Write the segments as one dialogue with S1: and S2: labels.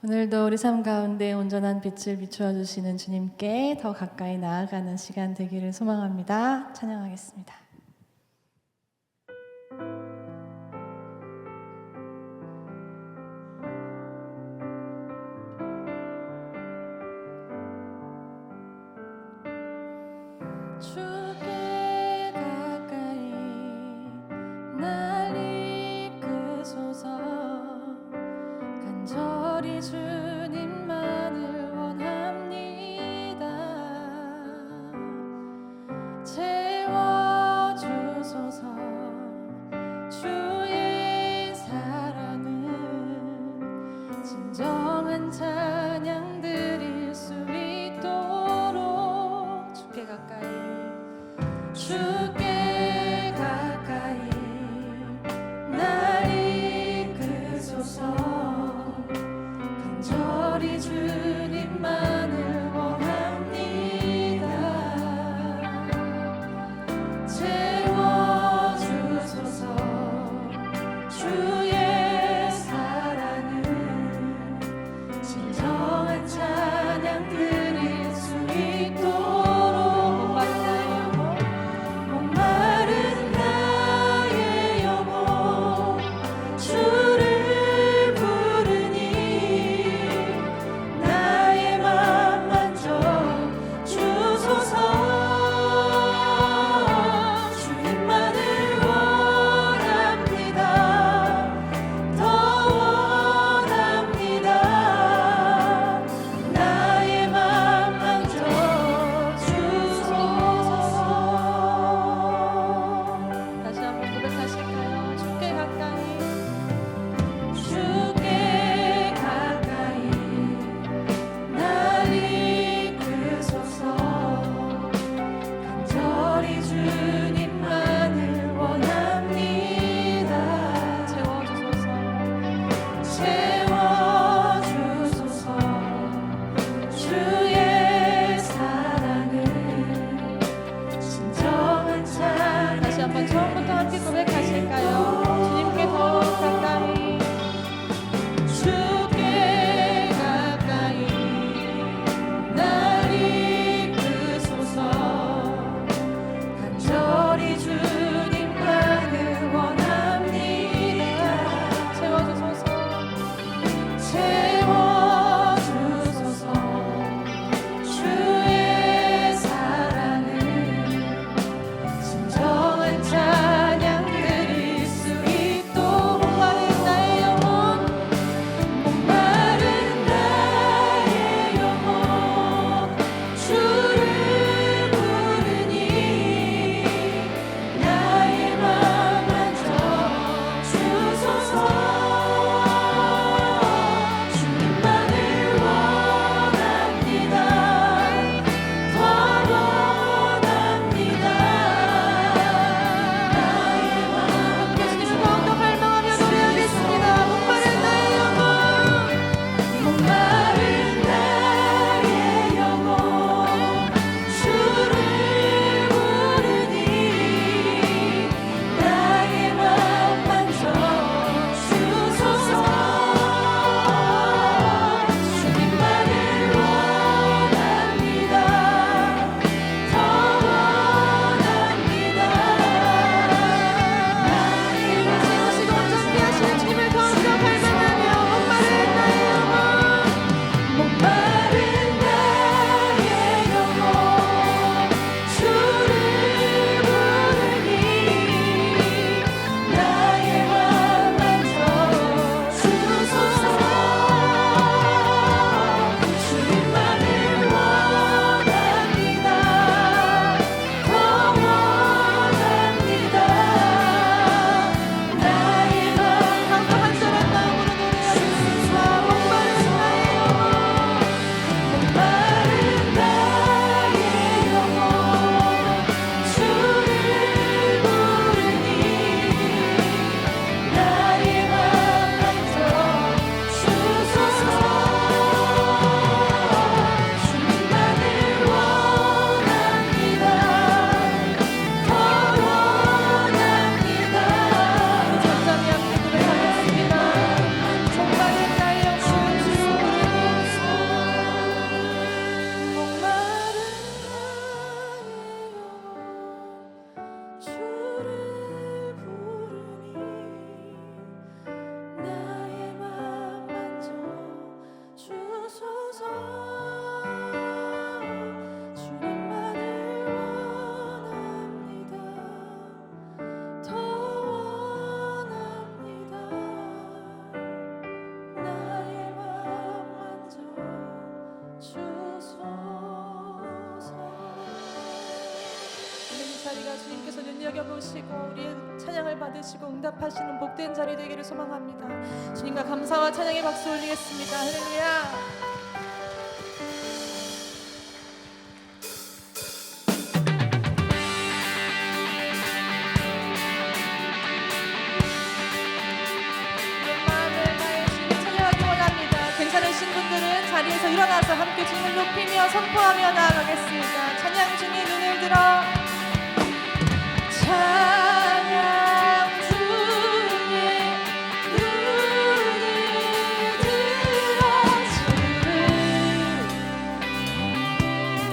S1: 오늘도 우리 삶 가운데 온전한 빛을 비추어 주시는 주님께 더 가까이 나아가는 시간 되기를 소망합니다. 찬양하겠습니다. 주께 가까이 날 이끄소서. 간절히 주님만을 원합니다. 채워주소서. 주의 사랑은 진정한 찬양 드릴 수 있도록 주께 가까이 날 이끄소서. 간절히 주님만을 원합니다. 채워주소서. 주의 사랑은 진정한 찬양 드릴 수 있도록 목마른 기도합니다. 주님께서 눈여겨보시고 우리의 찬양을 받으시고 응답하시는 복된 자리 되기를 소망합니다. 주님과 감사와 찬양의 박수 올리겠습니다. 할렐루야. 괜찮으신 분들은 자리에서 일어나서 함께 주님을 높이며 선포하며 나아가겠습니다. 찬양 중에 눈을 들어 찬양 중에 눈을 들어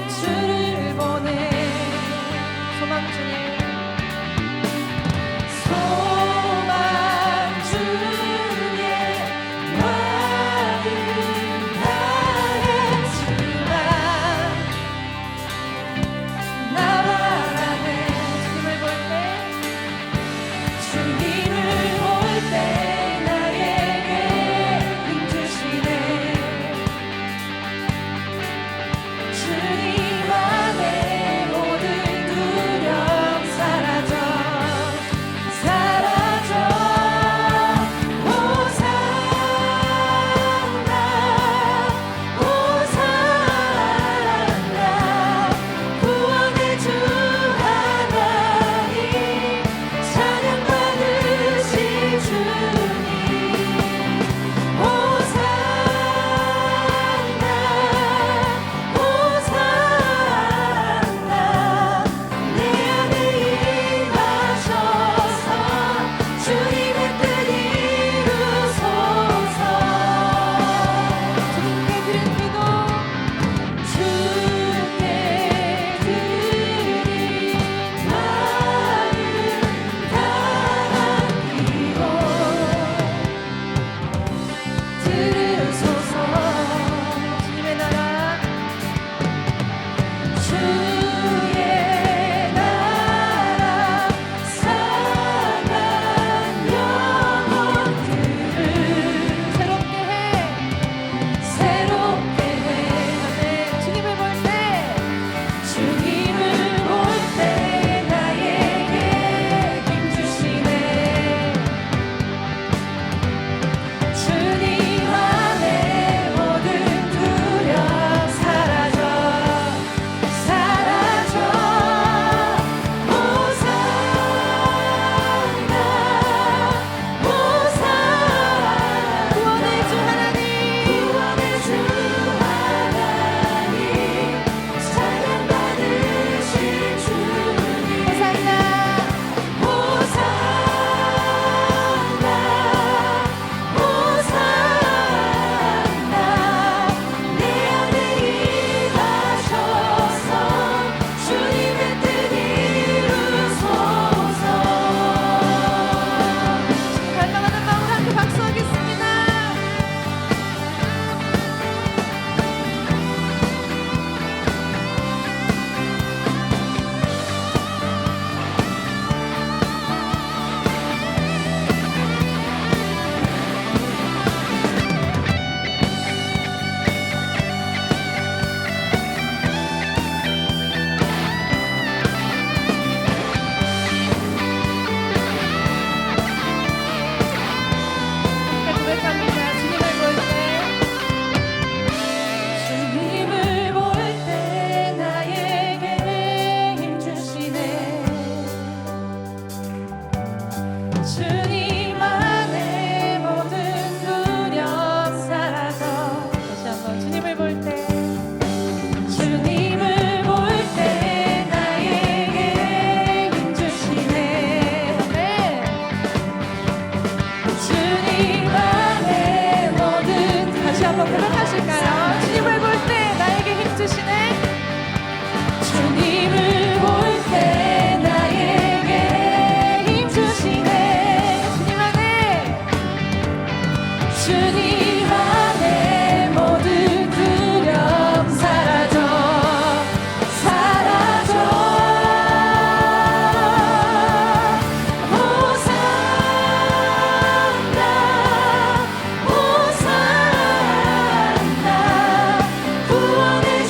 S1: 주를 보내 소망 중에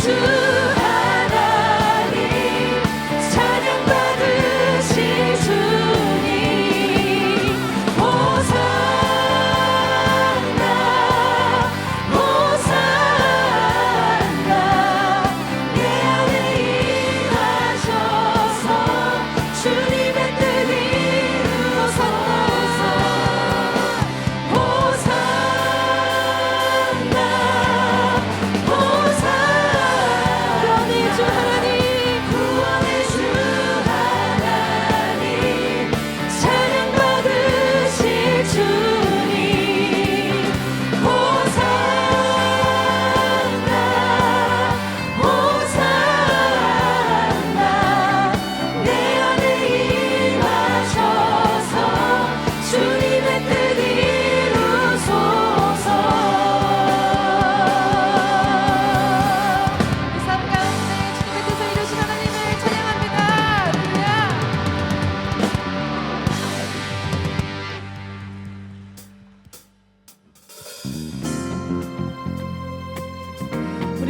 S2: 주 하나님 찬양받으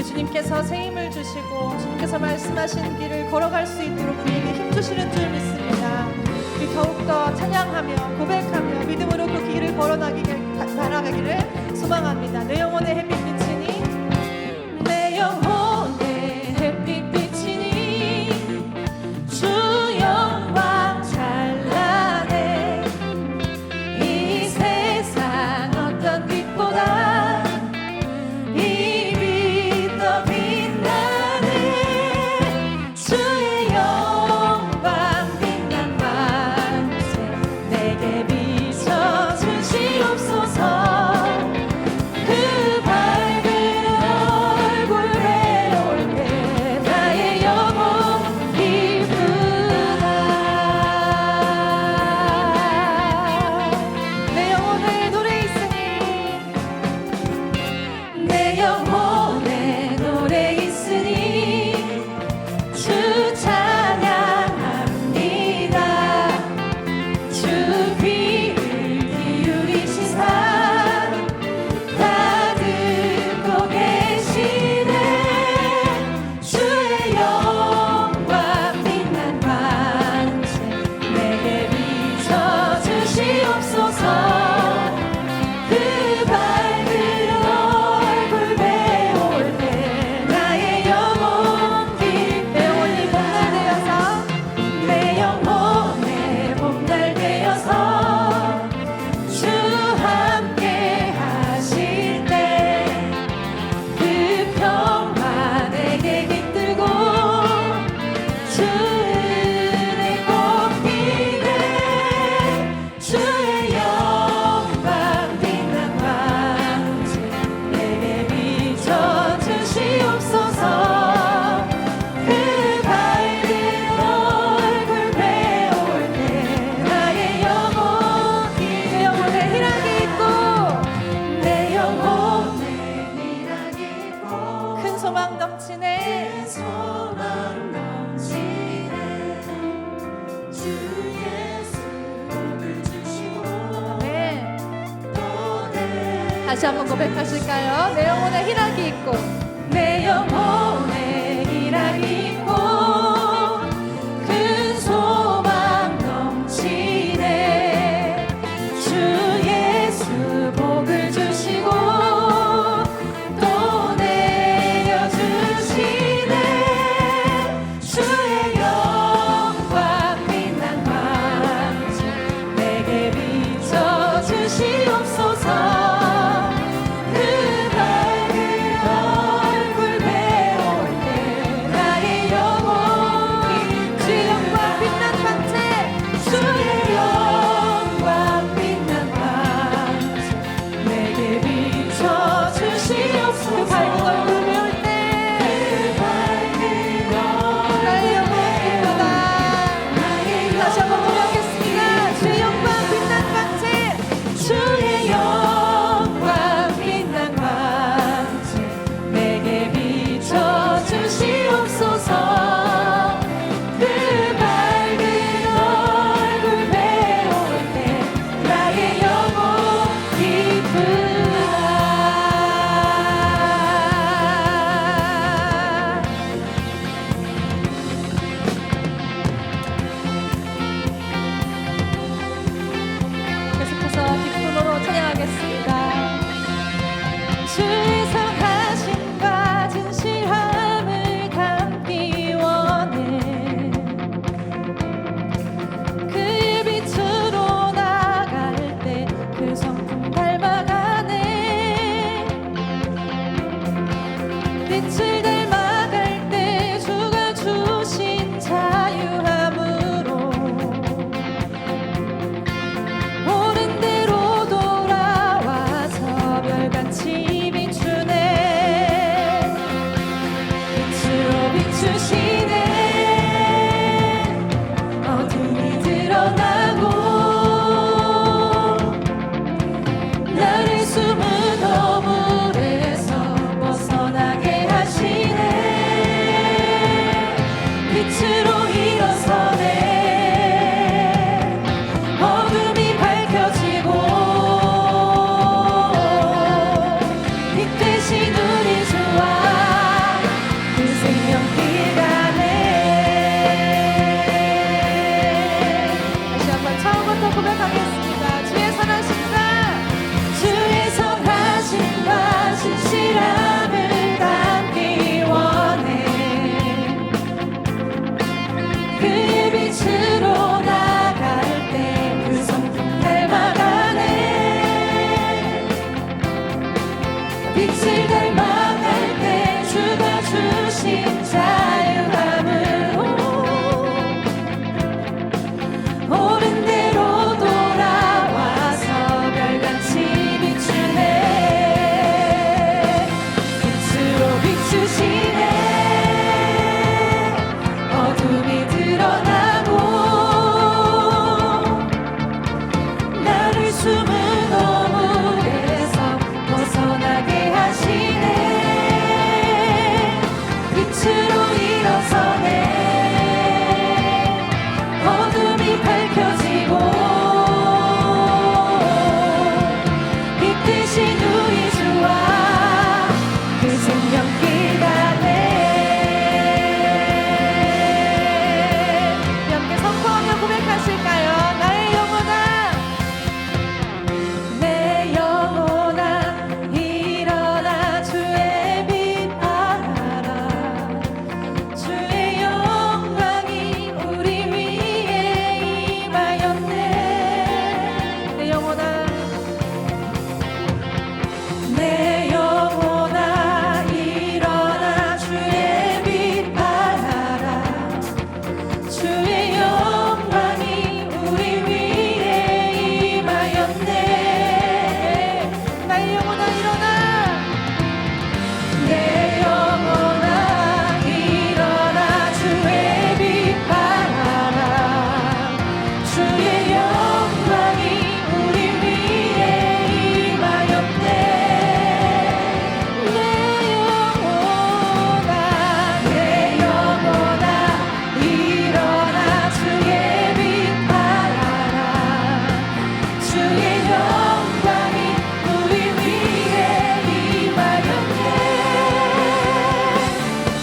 S1: 주님께서 새 힘을 주시고 주님께서 말씀하신 길을 걸어갈 수 있도록 우리에게 힘 주시는 줄 믿습니다. 우리 더욱더 찬양하며 고백하며 믿음으로 그 길을 걸어나가기를 소망합니다. 내 영혼의 햇빛비치니 내 영혼의 햇빛비치니 주 영광 찬란해 이 세상 어떤 빛보다 이 빛 더 빛나네 주의 영광 빛난 만세 내게 비춰 주시옵소서 그 밝은 얼굴 배울 때 나의 영혼 기쁘다 내 영혼의 노래 있으니 내 영혼의 노래 있으니 주 찬양합니다 주 귀를 기울이시사 다 듣고 계시네 주의 영광 빛난 만세 내게 비춰 주시옵소서 그 밝은 얼굴 배울 때 나의 영혼이 내 영혼이 봄날되어서 내 영혼의 봄날되어서 주 함께 하실 때 그 평화 내게 깃들고 주 은혜 꽃피네 주의 영광 빛난 만세 내게 비춰 주시옵소서 그 밝은 얼굴 배울 때 나의 영혼이 내 영혼에 희락이 있고 내 영혼에 희락이 있고 큰 소망 넘치네 큰 소망 넘치네 주 예수 복을 주시고 네. 다시 한번 고백하실까요? 내 영혼에 희락이 있고 내 영혼에 희락이 있고 큰 소망 넘치네 주 예수 복을 주시고 또 내려주시네 주의 영광 빛난 만세 내게 비춰 주시옵소서 그 밝은 얼굴 배울 때 나의 영혼이 주의 영광 빛난 만세 주의 영광 빛난 만세 내게 비춰 주시옵소서 그 밝은 얼굴 배울 때그 밝은 나의 영혼이다 다시 한번 고백하겠습니다 주의 영광 빛난 만세 주의 영광 빛난 만세 내게 비춰 주시옵소서 그 밝은 얼굴 배울 때 나의 영혼 기쁘다 계속해서 기쁨으로 찬양하겠습니다 주의 선하심과 진실함을 담기 원해 그의 빛으로 나갈 때 그 성품 닮아가네 빛을 닮아갈 때 주가 주신 자유함으로 옳은 대로 돌아와서 별같이 비추네 빛으로 비추시네 어둠이 드러나고 나를 숨은 허물에서 벗어나게 하시네 빛을 닮아갈 때 주가 주신 자유함으로 옳은 대로 돌아와서 별같이 비추네. 빛으로 비추시네. 어둠이 드러나고 나를 숨은 어물에서 벗어나게 하시네. 빛으로 일어서네. 어둠이 밝혀지고 빛 대신 우리 주와 그 생명길 가네. 함께 선포하며 고백하실까요? 나의 영혼아, 내 영혼아 일어나 주의 빛 알아라. 주의 영광이 우리 위에 임하였네. 내 영혼아, 내 영혼아 일어나 주의 빛 알아라. 주의 영광이 우리 위에 임하였네. 나의 영혼아 일어나. 내 영혼아 일어나 주의 빛 발하라. 주의 영광이 우리 위에 임하였네. 내 영혼아, 내 영혼아 일어나 주의 빛 발하라. 주의 영광이 우리 위에 임하였네.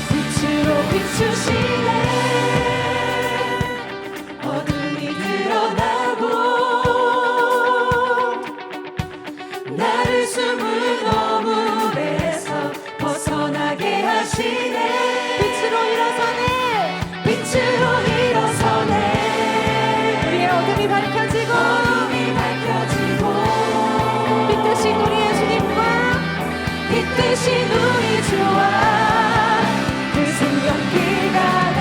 S1: 빛으로 비추시네. 어둠이 드러나고 나를 숨은 어물에서 벗어나게 하시네. 빛으로 일어서네. 빛으로 일어서네. 우리의 어둠이 밝혀지고 빛 대신 우리 예수님과 빛 대신 우리 주와 그 생명길 가네.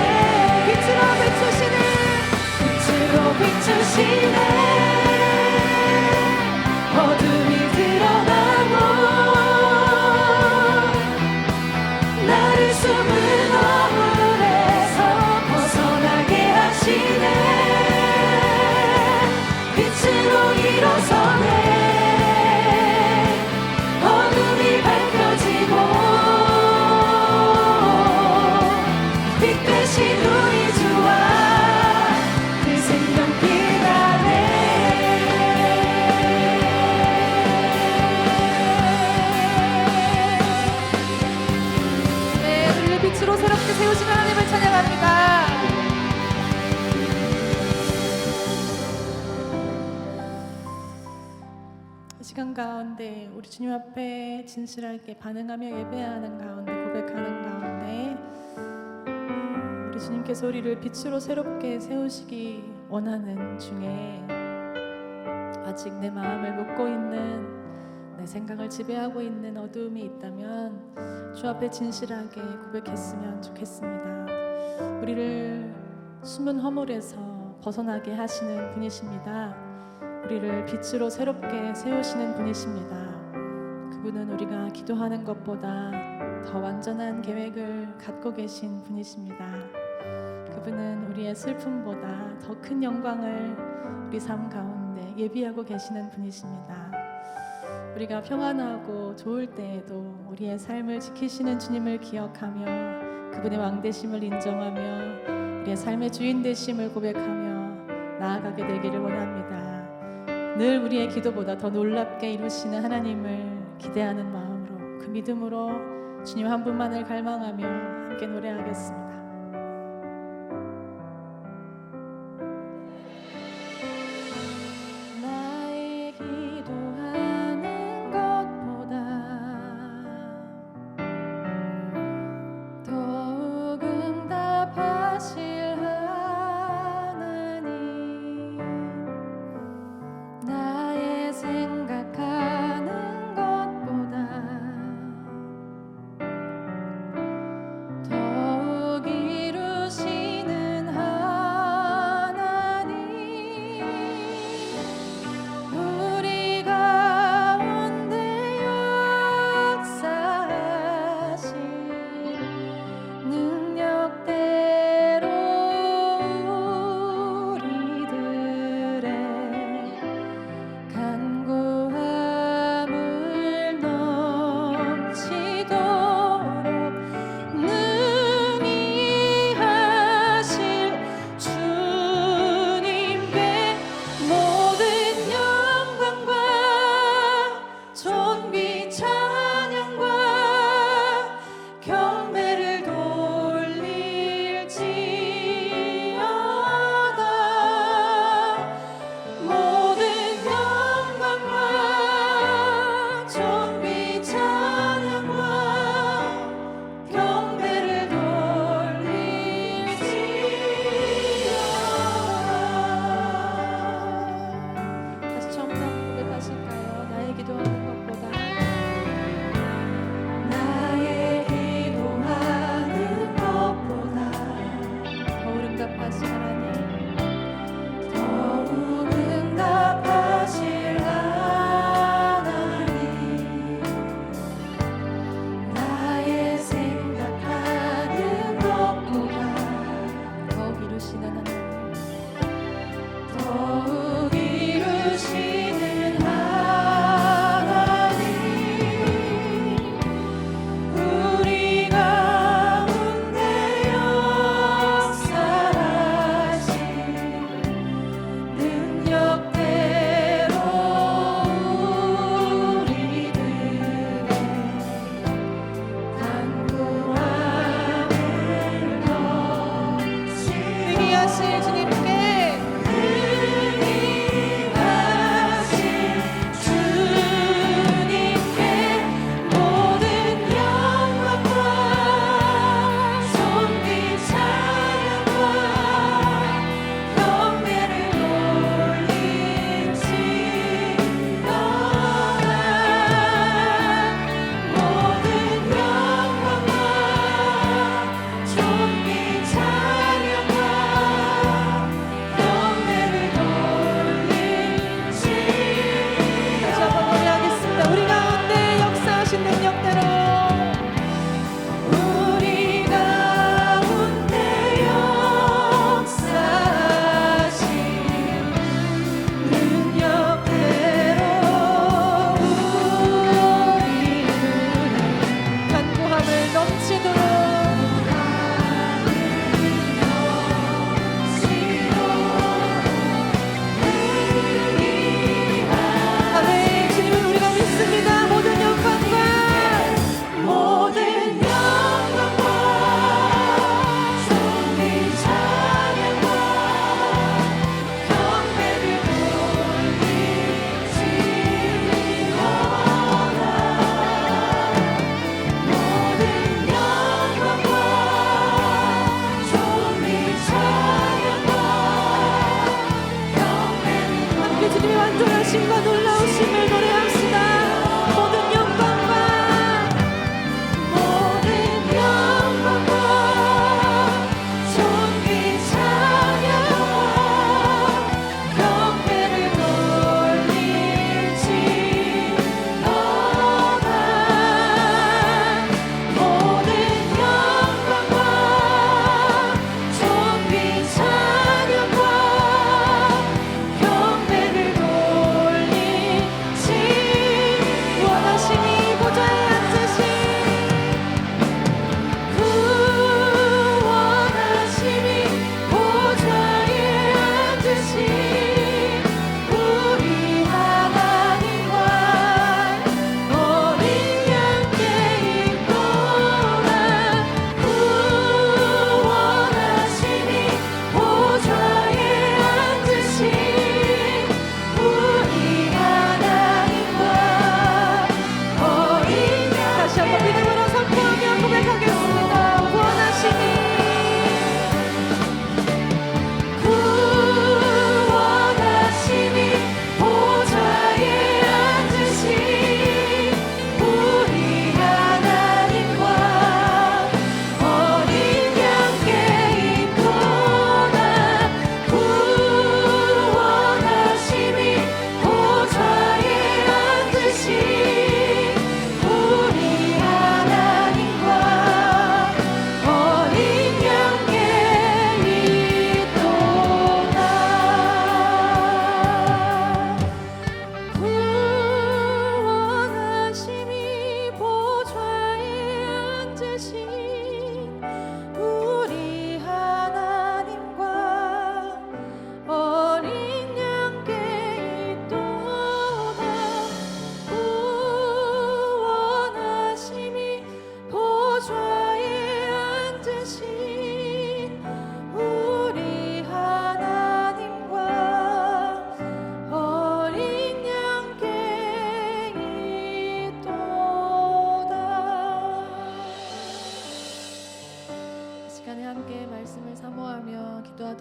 S1: 빛으로 비추시네. 빛으로 비추시네. 어둠이 드러나고 나를 숨은 어물에서 벗어나게 하시네. 빛으로 일어서네. 어둠이 밝혀지고 빛 대신 우리 주와 그 생명길 가네. 네, 우리를 빛으로 새롭게 세우신 하나님을 찬양합니다. 이 시간 가운데 우리 주님 앞에 진실하게 반응하며 예배하는 가운데, 고백하는 가운데 우리 주님께서 우리를 빛으로 새롭게 세우시기 원하는 중에 아직 내 마음을 묶고 있는, 내 생각을 지배하고 있는 어두움이 있다면 주 앞에 진실하게 고백했으면 좋겠습니다. 우리를 숨은 허물에서 벗어나게 하시는 분이십니다. 우리를 빛으로 새롭게 세우시는 분이십니다. 그분은 우리가 기도하는 것보다 더 완전한 계획을 갖고 계신 분이십니다. 그분은 우리의 슬픔보다 더 큰 영광을 우리 삶 가운데 예비하고 계시는 분이십니다. 우리가 평안하고 좋을 때에도 우리의 삶을 지키시는 주님을 기억하며 그분의 왕되심을 인정하며 우리의 삶의 주인 되심을 고백하며 나아가게 되기를 원합니다. 늘 우리의 기도보다 더 놀랍게 이루시는 하나님을 기대하는 마음으로, 그 믿음으로 주님 한 분만을 갈망하며 함께 노래하겠습니다. 나의 기도하는 것보다 더욱 응답하실 하나님, 나의 생각하는 것보다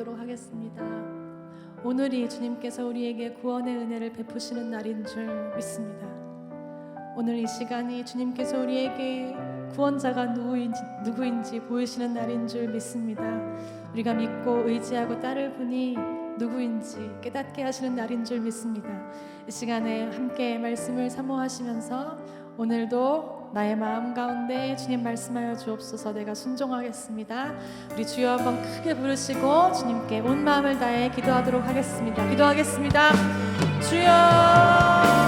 S1: 기도하도록 하겠습니다. 오늘이 주님께서 우리에게 구원의 은혜를 베푸시는 날인 줄 믿습니다. 오늘 이 시간이 주님께서 우리에게 구원자가 누구인지 보이시는 날인 줄 믿습니다. 우리가 믿고 의지하고 따를 분이 누구인지 깨닫게 하시는 날인 줄 믿습니다. 이 시간에 함께 말씀을 사모하시면서 오늘도 나의 마음 가운데 주님 말씀하여 주옵소서. 내가 순종하겠습니다. 우리 주여 한번 크게 부르시고 주님께 온 마음을 다해 기도하도록 하겠습니다. 기도하겠습니다. 주여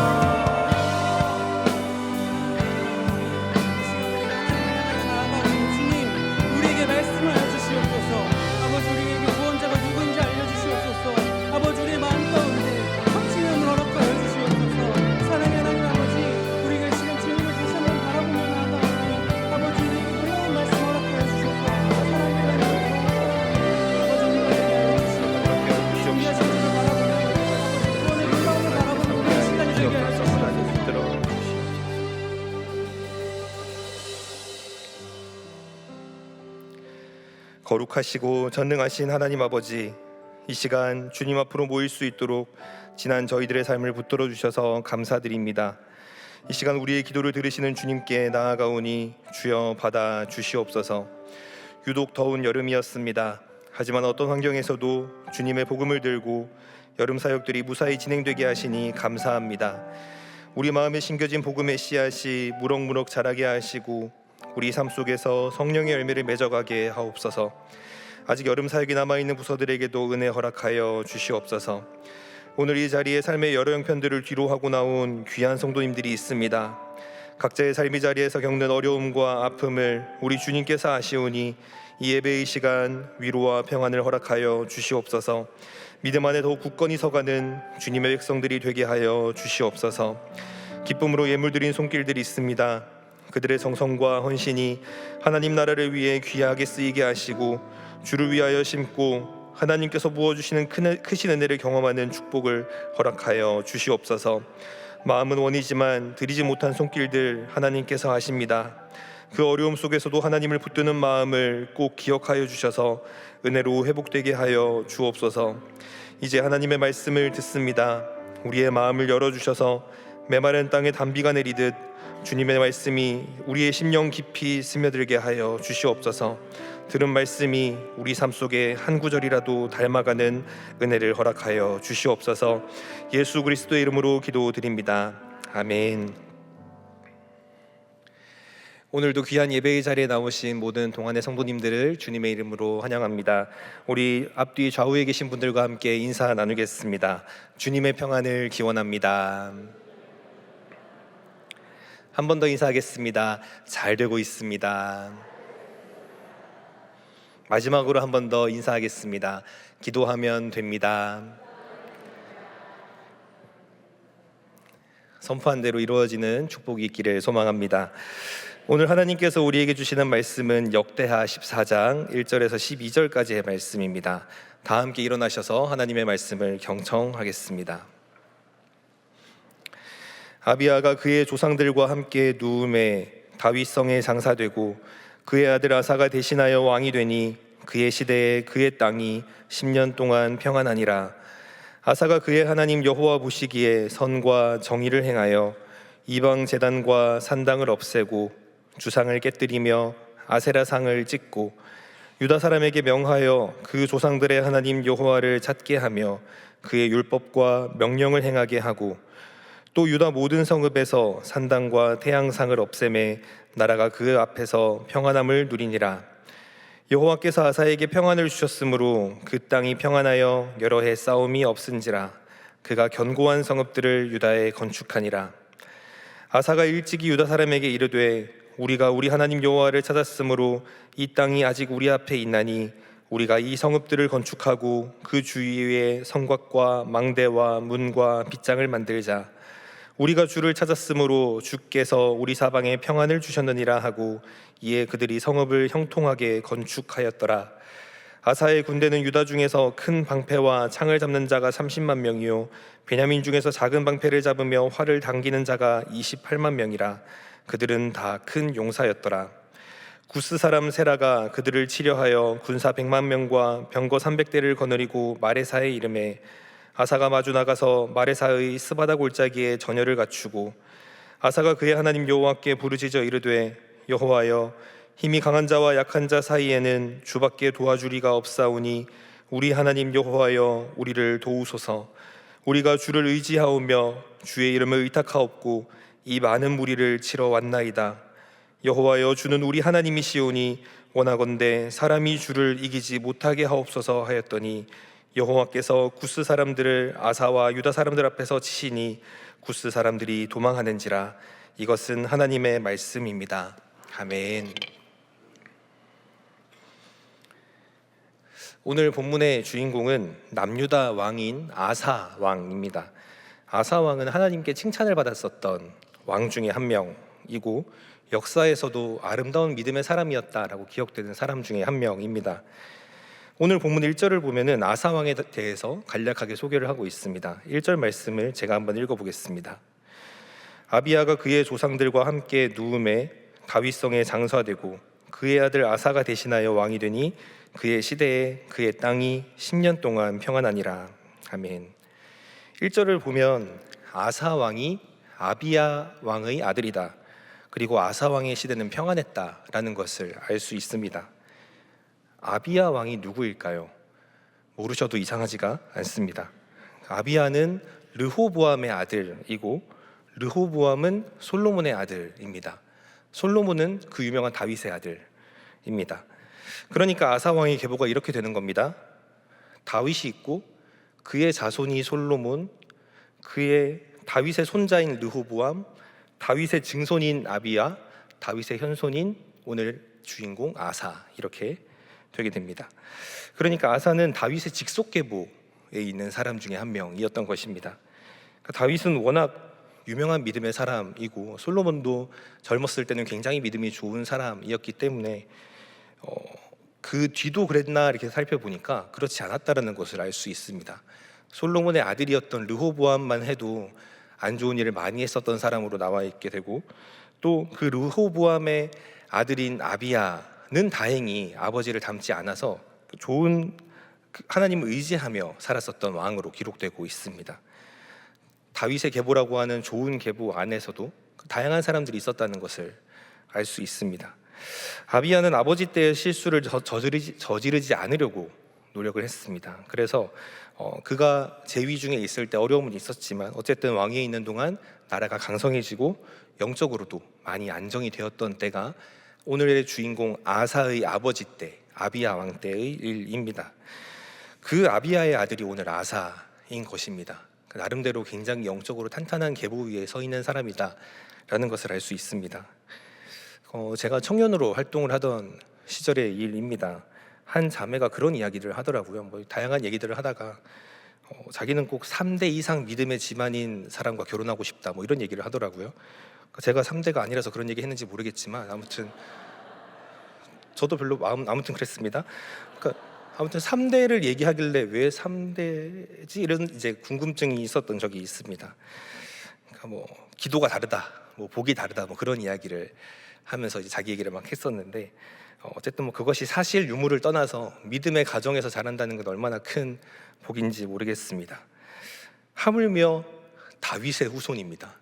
S2: 거룩하시고 전능하신 하나님 아버지, 이 시간 주님 앞으로 모일 수 있도록 지난 저희들의 삶을 붙들어 주셔서 감사드립니다. 이 시간 우리의 기도를 들으시는 주님께 나아가오니 주여 받아 주시옵소서. 유독 더운 여름이었습니다. 하지만 어떤 환경에서도 주님의 복음을 들고 여름 사역들이 무사히 진행되게 하시니 감사합니다. 우리 마음에 심겨진 복음의 씨앗이 무럭무럭 자라게 하시고 우리 삶 속에서 성령의 열매를 맺어가게 하옵소서. 아직 여름 사역이 남아있는 부서들에게도 은혜 허락하여 주시옵소서. 오늘 이 자리에 삶의 여러 형편들을 뒤로하고 나온 귀한 성도님들이 있습니다. 각자의 삶의 자리에서 겪는 어려움과 아픔을 우리 주님께서 아시오니 이 예배의 시간 위로와 평안을 허락하여 주시옵소서. 믿음 안에 더욱 굳건히 서가는 주님의 백성들이 되게 하여 주시옵소서. 기쁨으로 예물드린 손길들이 있습니다. 그들의 정성과 헌신이 하나님 나라를 위해 귀하게 쓰이게 하시고 주를 위하여 심고 하나님께서 부어주시는 크신 은혜를 경험하는 축복을 허락하여 주시옵소서. 마음은 원이지만 드리지 못한 손길들 하나님께서 하십니다. 그 어려움 속에서도 하나님을 붙드는 마음을 꼭 기억하여 주셔서 은혜로 회복되게 하여 주옵소서. 이제 하나님의 말씀을 듣습니다. 우리의 마음을 열어주셔서 메마른 땅에 단비가 내리듯 주님의 말씀이 우리의 심령 깊이 스며들게 하여 주시옵소서. 들은 말씀이 우리 삶 속에 한 구절이라도 닮아가는 은혜를 허락하여 주시옵소서. 예수 그리스도의 이름으로 기도드립니다. 아멘. 오늘도 귀한 예배의 자리에 나오신 모든 동안의 성도님들을 주님의 이름으로 환영합니다. 우리 앞뒤 좌우에 계신 분들과 함께 인사 나누겠습니다. 주님의 평안을 기원합니다. 한 번 더 인사하겠습니다. 잘 되고 있습니다. 마지막으로 한 번 더 인사하겠습니다. 기도하면 됩니다. 선포한 대로 이루어지는 축복이 있기를 소망합니다. 오늘 하나님께서 우리에게 주시는 말씀은 역대하 14장 1절에서 12절까지의 말씀입니다. 다 함께 일어나셔서 하나님의 말씀을 경청하겠습니다. 아비야가 그의 조상들과 함께 누움에 다윗성에 장사되고 그의 아들 아사가 대신하여 왕이 되니 그의 시대에 그의 땅이 10년 동안 평안하니라. 아사가 그의 하나님 여호와 보시기에 선과 정의를 행하여 이방 제단과 산당을 없애고 주상을 깨뜨리며 아세라상을 찍고 유다 사람에게 명하여 그 조상들의 하나님 여호와를 찾게 하며 그의 율법과 명령을 행하게 하고 또 유다 모든 성읍에서 산당과 태양상을 없애매 나라가 그 앞에서 평안함을 누리니라. 여호와께서 아사에게 평안을 주셨으므로 그 땅이 평안하여 여러 해 싸움이 없은지라. 그가 견고한 성읍들을 유다에 건축하니라. 아사가 일찍이 유다 사람에게 이르되 우리가 우리 하나님 여호와를 찾았으므로 이 땅이 아직 우리 앞에 있나니 우리가 이 성읍들을 건축하고 그 주위에 성곽과 망대와 문과 빗장을 만들자. 우리가 주를 찾았으므로 주께서 우리 사방에 평안을 주셨느니라 하고 이에 그들이 성읍을 형통하게 건축하였더라. 아사의 군대는 유다 중에서 큰 방패와 창을 잡는 자가 30만 명이요 베냐민 중에서 작은 방패를 잡으며 활을 당기는 자가 28만 명이라. 그들은 다 큰 용사였더라. 구스 사람 세라가 그들을 치려하여 군사 100만 명과 병거 300대를 거느리고 마레사에 이르매 아사가 마주 나가서 마레사의 스바다 골짜기에 전열을 갖추고 아사가 그의 하나님 여호와께 부르짖어 이르되 여호와여 힘이 강한 자와 약한 자 사이에는 주밖에 도와주리가 없사오니 우리 하나님 여호와여 우리를 도우소서. 우리가 주를 의지하오며 주의 이름을 의탁하옵고 이 많은 무리를 치러 왔나이다. 여호와여 주는 우리 하나님이시오니 원하건대 사람이 주를 이기지 못하게 하옵소서 하였더니 여호와께서 구스 사람들을 아사와 유다 사람들 앞에서 치시니 구스 사람들이 도망하는지라. 이것은 하나님의 말씀입니다. 아멘. 오늘 본문의 주인공은 남유다 왕인 아사 왕입니다. 아사 왕은 하나님께 칭찬을 받았었던 왕 중에 한 명이고 역사에서도 아름다운 믿음의 사람이었다라고 기억되는 사람 중에 한 명입니다. 오늘 본문 1절을 보면은 아사 왕에 대해서 간략하게 소개를 하고 있습니다. 1절 말씀을 제가 한번 읽어보겠습니다. 아비야가 그의 조상들과 함께 누움에 다윗성에 장사되고 그의 아들 아사가 대신하여 왕이 되니 그의 시대에 그의 땅이 10년 동안 평안하니라. 아멘. 1절을 보면 아사 왕이 아비야 왕의 아들이다. 그리고 아사 왕의 시대는 평안했다라는 것을 알 수 있습니다. 아비야 왕이 누구일까요? 모르셔도 이상하지가 않습니다. 아비야는 르호보암의 아들이고 르호보암은 솔로몬의 아들입니다. 솔로몬은 그 유명한 다윗의 아들입니다. 그러니까 아사 왕의 계보가 이렇게 되는 겁니다. 다윗이 있고 그의 자손이 솔로몬, 그의 다윗의 손자인 르호보암, 다윗의 증손인 아비야, 다윗의 현손인 오늘 주인공 아사, 이렇게 되게 됩니다. 그러니까 아사는 다윗의 직속 계보에 있는 사람 중에 한 명이었던 것입니다. 그러니까 다윗은 워낙 유명한 믿음의 사람이고 솔로몬도 젊었을 때는 굉장히 믿음이 좋은 사람이었기 때문에 그 뒤도 그랬나 이렇게 살펴보니까 그렇지 않았다라는 것을 알 수 있습니다. 솔로몬의 아들이었던 르호보암만 해도 안 좋은 일을 많이 했었던 사람으로 나와 있게 되고 또 그 르호보암의 아들인 아비야는 다행히 아버지를 닮지 않아서 좋은 하나님을 의지하며 살았었던 왕으로 기록되고 있습니다. 다윗의 계보라고 하는 좋은 계보 안에서도 다양한 사람들이 있었다는 것을 알 수 있습니다. 아비야는 아버지 때의 실수를 저지르지 않으려고 노력을 했습니다. 그래서 그가 재위 중에 있을 때 어려움은 있었지만 어쨌든 왕위에 있는 동안 나라가 강성해지고 영적으로도 많이 안정이 되었던 때가 오늘의 주인공 아사의 아버지 때 아비야 왕 때의 일입니다. 그 아비야의 아들이 오늘 아사인 것입니다. 나름대로 굉장히 영적으로 탄탄한 계보 위에 서 있는 사람이다라는 것을 알 수 있습니다. 제가 청년으로 활동을 하던 시절의 일입니다. 한 자매가 그런 이야기를 하더라고요. 다양한 얘기들을 하다가 자기는 꼭 3대 이상 믿음의 집안인 사람과 결혼하고 싶다 이런 얘기를 하더라고요. 제가 3대가 아니라서 그런 얘기 했는지 모르겠지만 아무튼 저도 별로 아무튼 그랬습니다. 아무튼 3대를 얘기하길래 왜 3대지 이런 이제 궁금증이 있었던 적이 있습니다. 기도가 다르다, 복이 다르다 그런 이야기를 하면서 이제 자기 얘기를 막 했었는데 어쨌든 그것이 사실 유무를 떠나서 믿음의 가정에서 자란다는 건 얼마나 큰 복인지 모르겠습니다. 하물며 다윗의 후손입니다.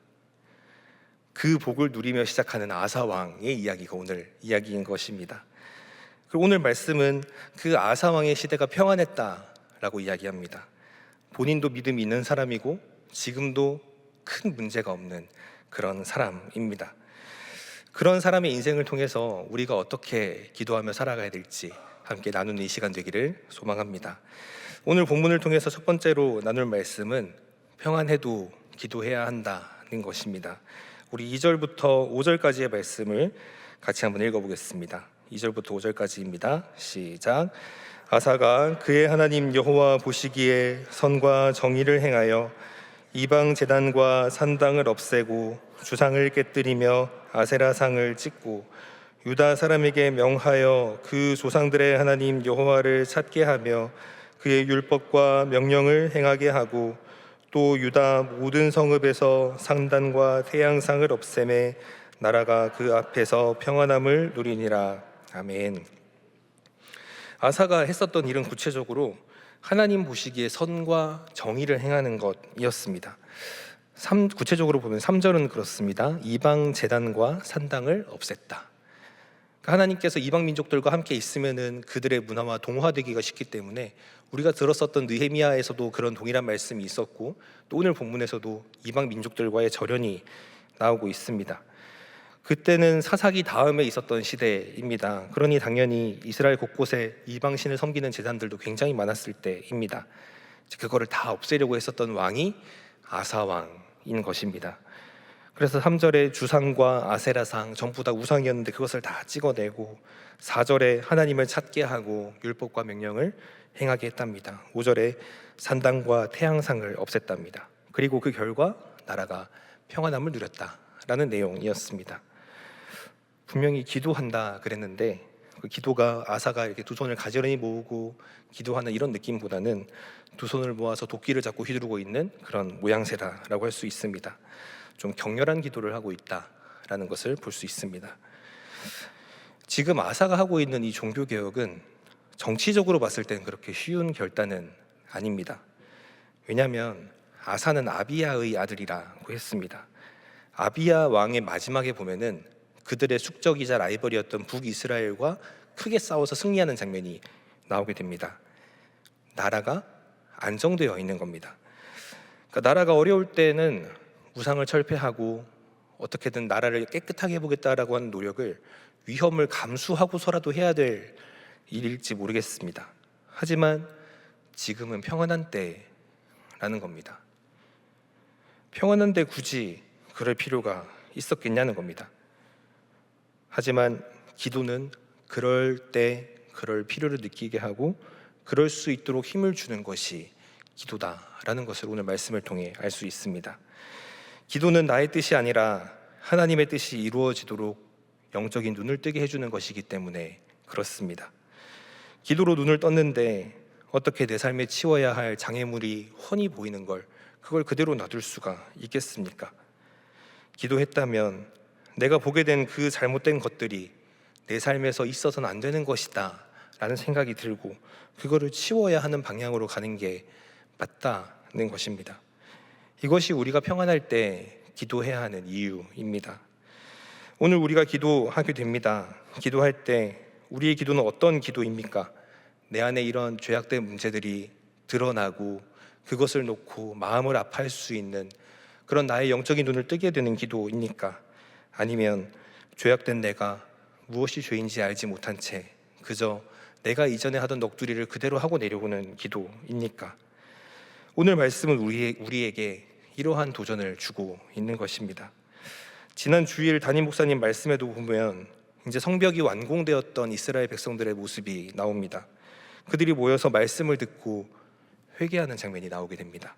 S2: 그 복을 누리며 시작하는 아사 왕의 이야기가 오늘 이야기인 것입니다. 그리고 오늘 말씀은 그 아사 왕의 시대가 평안했다라고 이야기합니다. 본인도 믿음이 있는 사람이고 지금도 큰 문제가 없는 그런 사람입니다. 그런 사람의 인생을 통해서 우리가 어떻게 기도하며 살아가야 될지 함께 나누는 이 시간 되기를 소망합니다. 오늘 본문을 통해서 첫 번째로 나눌 말씀은 평안해도 기도해야 한다는 것입니다. 우리 2절부터 5절까지의 말씀을 같이 한번 읽어보겠습니다. 2절부터 5절까지입니다. 시작. 아사가 그의 하나님 여호와 보시기에 선과 정의를 행하여 이방 제단과 산당을 없애고 주상을 깨뜨리며 아세라상을 찢고 유다 사람에게 명하여 그 조상들의 하나님 여호와를 찾게 하며 그의 율법과 명령을 행하게 하고 또 유다 모든 성읍에서 상단과 태양상을 없애매 나라가 그 앞에서 평안함을 누리니라. 아멘. 아사가 했었던 일은 구체적으로 하나님 보시기에 선과 정의를 행하는 것이었습니다. 구체적으로 보면 3절은 그렇습니다. 이방 제단과 산당을 없앴다. 하나님께서 이방 민족들과 함께 있으면은 그들의 문화와 동화되기가 쉽기 때문에 우리가 들었었던 느헤미야에서도 그런 동일한 말씀이 있었고, 또 오늘 본문에서도 이방 민족들과의 절연이 나오고 있습니다. 그때는 사사기 다음에 있었던 시대입니다. 그러니 당연히 이스라엘 곳곳에 이방 신을 섬기는 제단들도 굉장히 많았을 때입니다. 그거를 다 없애려고 했었던 왕이 아사 왕인 것입니다. 그래서 3절에 주상과 아세라상 전부 다 우상이었는데 그것을 다 찍어내고, 4절에 하나님을 찾게 하고 율법과 명령을 행하게 했답니다. 5절에 산당과 태양상을 없앴답니다. 그리고 그 결과 나라가 평안함을 누렸다라는 내용이었습니다. 분명히 기도한다 그랬는데 그 기도가 아사가 이렇게 두 손을 가지런히 모으고 기도하는 이런 느낌보다는 두 손을 모아서 도끼를 잡고 휘두르고 있는 그런 모양새다라고 할 수 있습니다. 좀 격렬한 기도를 하고 있다라는 것을 볼 수 있습니다. 지금 아사가 하고 있는 이 종교 개혁은 정치적으로 봤을 때는 그렇게 쉬운 결단은 아닙니다. 왜냐하면 아사는 아비야의 아들이라고 했습니다. 아비야 왕의 마지막에 보면은 그들의 숙적이자 라이벌이었던 북이스라엘과 크게 싸워서 승리하는 장면이 나오게 됩니다. 나라가 안정되어 있는 겁니다. 그러니까 나라가 어려울 때는 우상을 철폐하고 어떻게든 나라를 깨끗하게 해보겠다라고 하는 노력을 위험을 감수하고서라도 해야 될 일일지 모르겠습니다. 하지만 지금은 평안한 때라는 겁니다. 평안한데 굳이 그럴 필요가 있었겠냐는 겁니다. 하지만 기도는 그럴 때 그럴 필요를 느끼게 하고 그럴 수 있도록 힘을 주는 것이 기도다라는 것을 오늘 말씀을 통해 알 수 있습니다. 기도는 나의 뜻이 아니라 하나님의 뜻이 이루어지도록 영적인 눈을 뜨게 해주는 것이기 때문에 그렇습니다. 기도로 눈을 떴는데 어떻게 내 삶에 치워야 할 장애물이 훤히 보이는 걸 그걸 그대로 놔둘 수가 있겠습니까? 기도했다면 내가 보게 된 그 잘못된 것들이 내 삶에서 있어서는 안 되는 것이다 라는 생각이 들고 그거를 치워야 하는 방향으로 가는 게 맞다는 것입니다. 이것이 우리가 평안할 때 기도해야 하는 이유입니다. 오늘 우리가 기도하게 됩니다. 기도할 때 우리의 기도는 어떤 기도입니까? 내 안에 이런 죄악된 문제들이 드러나고 그것을 놓고 마음을 아파할 수 있는 그런 나의 영적인 눈을 뜨게 되는 기도입니까? 아니면 죄악된 내가 무엇이 죄인지 알지 못한 채 그저 내가 이전에 하던 넋두리를 그대로 하고 내려오는 기도입니까? 오늘 말씀은 우리에게 이러한 도전을 주고 있는 것입니다. 지난 주일 담임 목사님 말씀에도 보면 이제 성벽이 완공되었던 이스라엘 백성들의 모습이 나옵니다. 그들이 모여서 말씀을 듣고 회개하는 장면이 나오게 됩니다.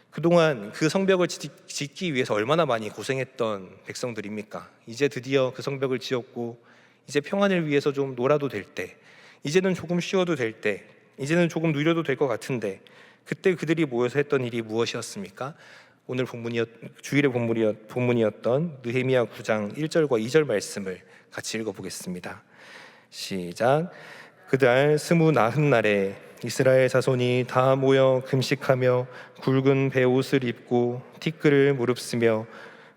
S2: 그동안 그 성벽을 짓기 위해서 얼마나 많이 고생했던 백성들입니까? 이제 드디어 그 성벽을 지었고 이제 평안을 위해서 좀 놀아도 될 때, 이제는 조금 쉬어도 될 때, 이제는 조금 누려도 될 것 같은데 그때 그들이 모여서 했던 일이 무엇이었습니까? 오늘 주일의 본문이었던 느헤미야 9장 1절과 2절 말씀을 같이 읽어보겠습니다. 시작. 그달 29날에 이스라엘 자손이 다 모여 금식하며 굵은 베옷을 입고 티끌을 무릅쓰며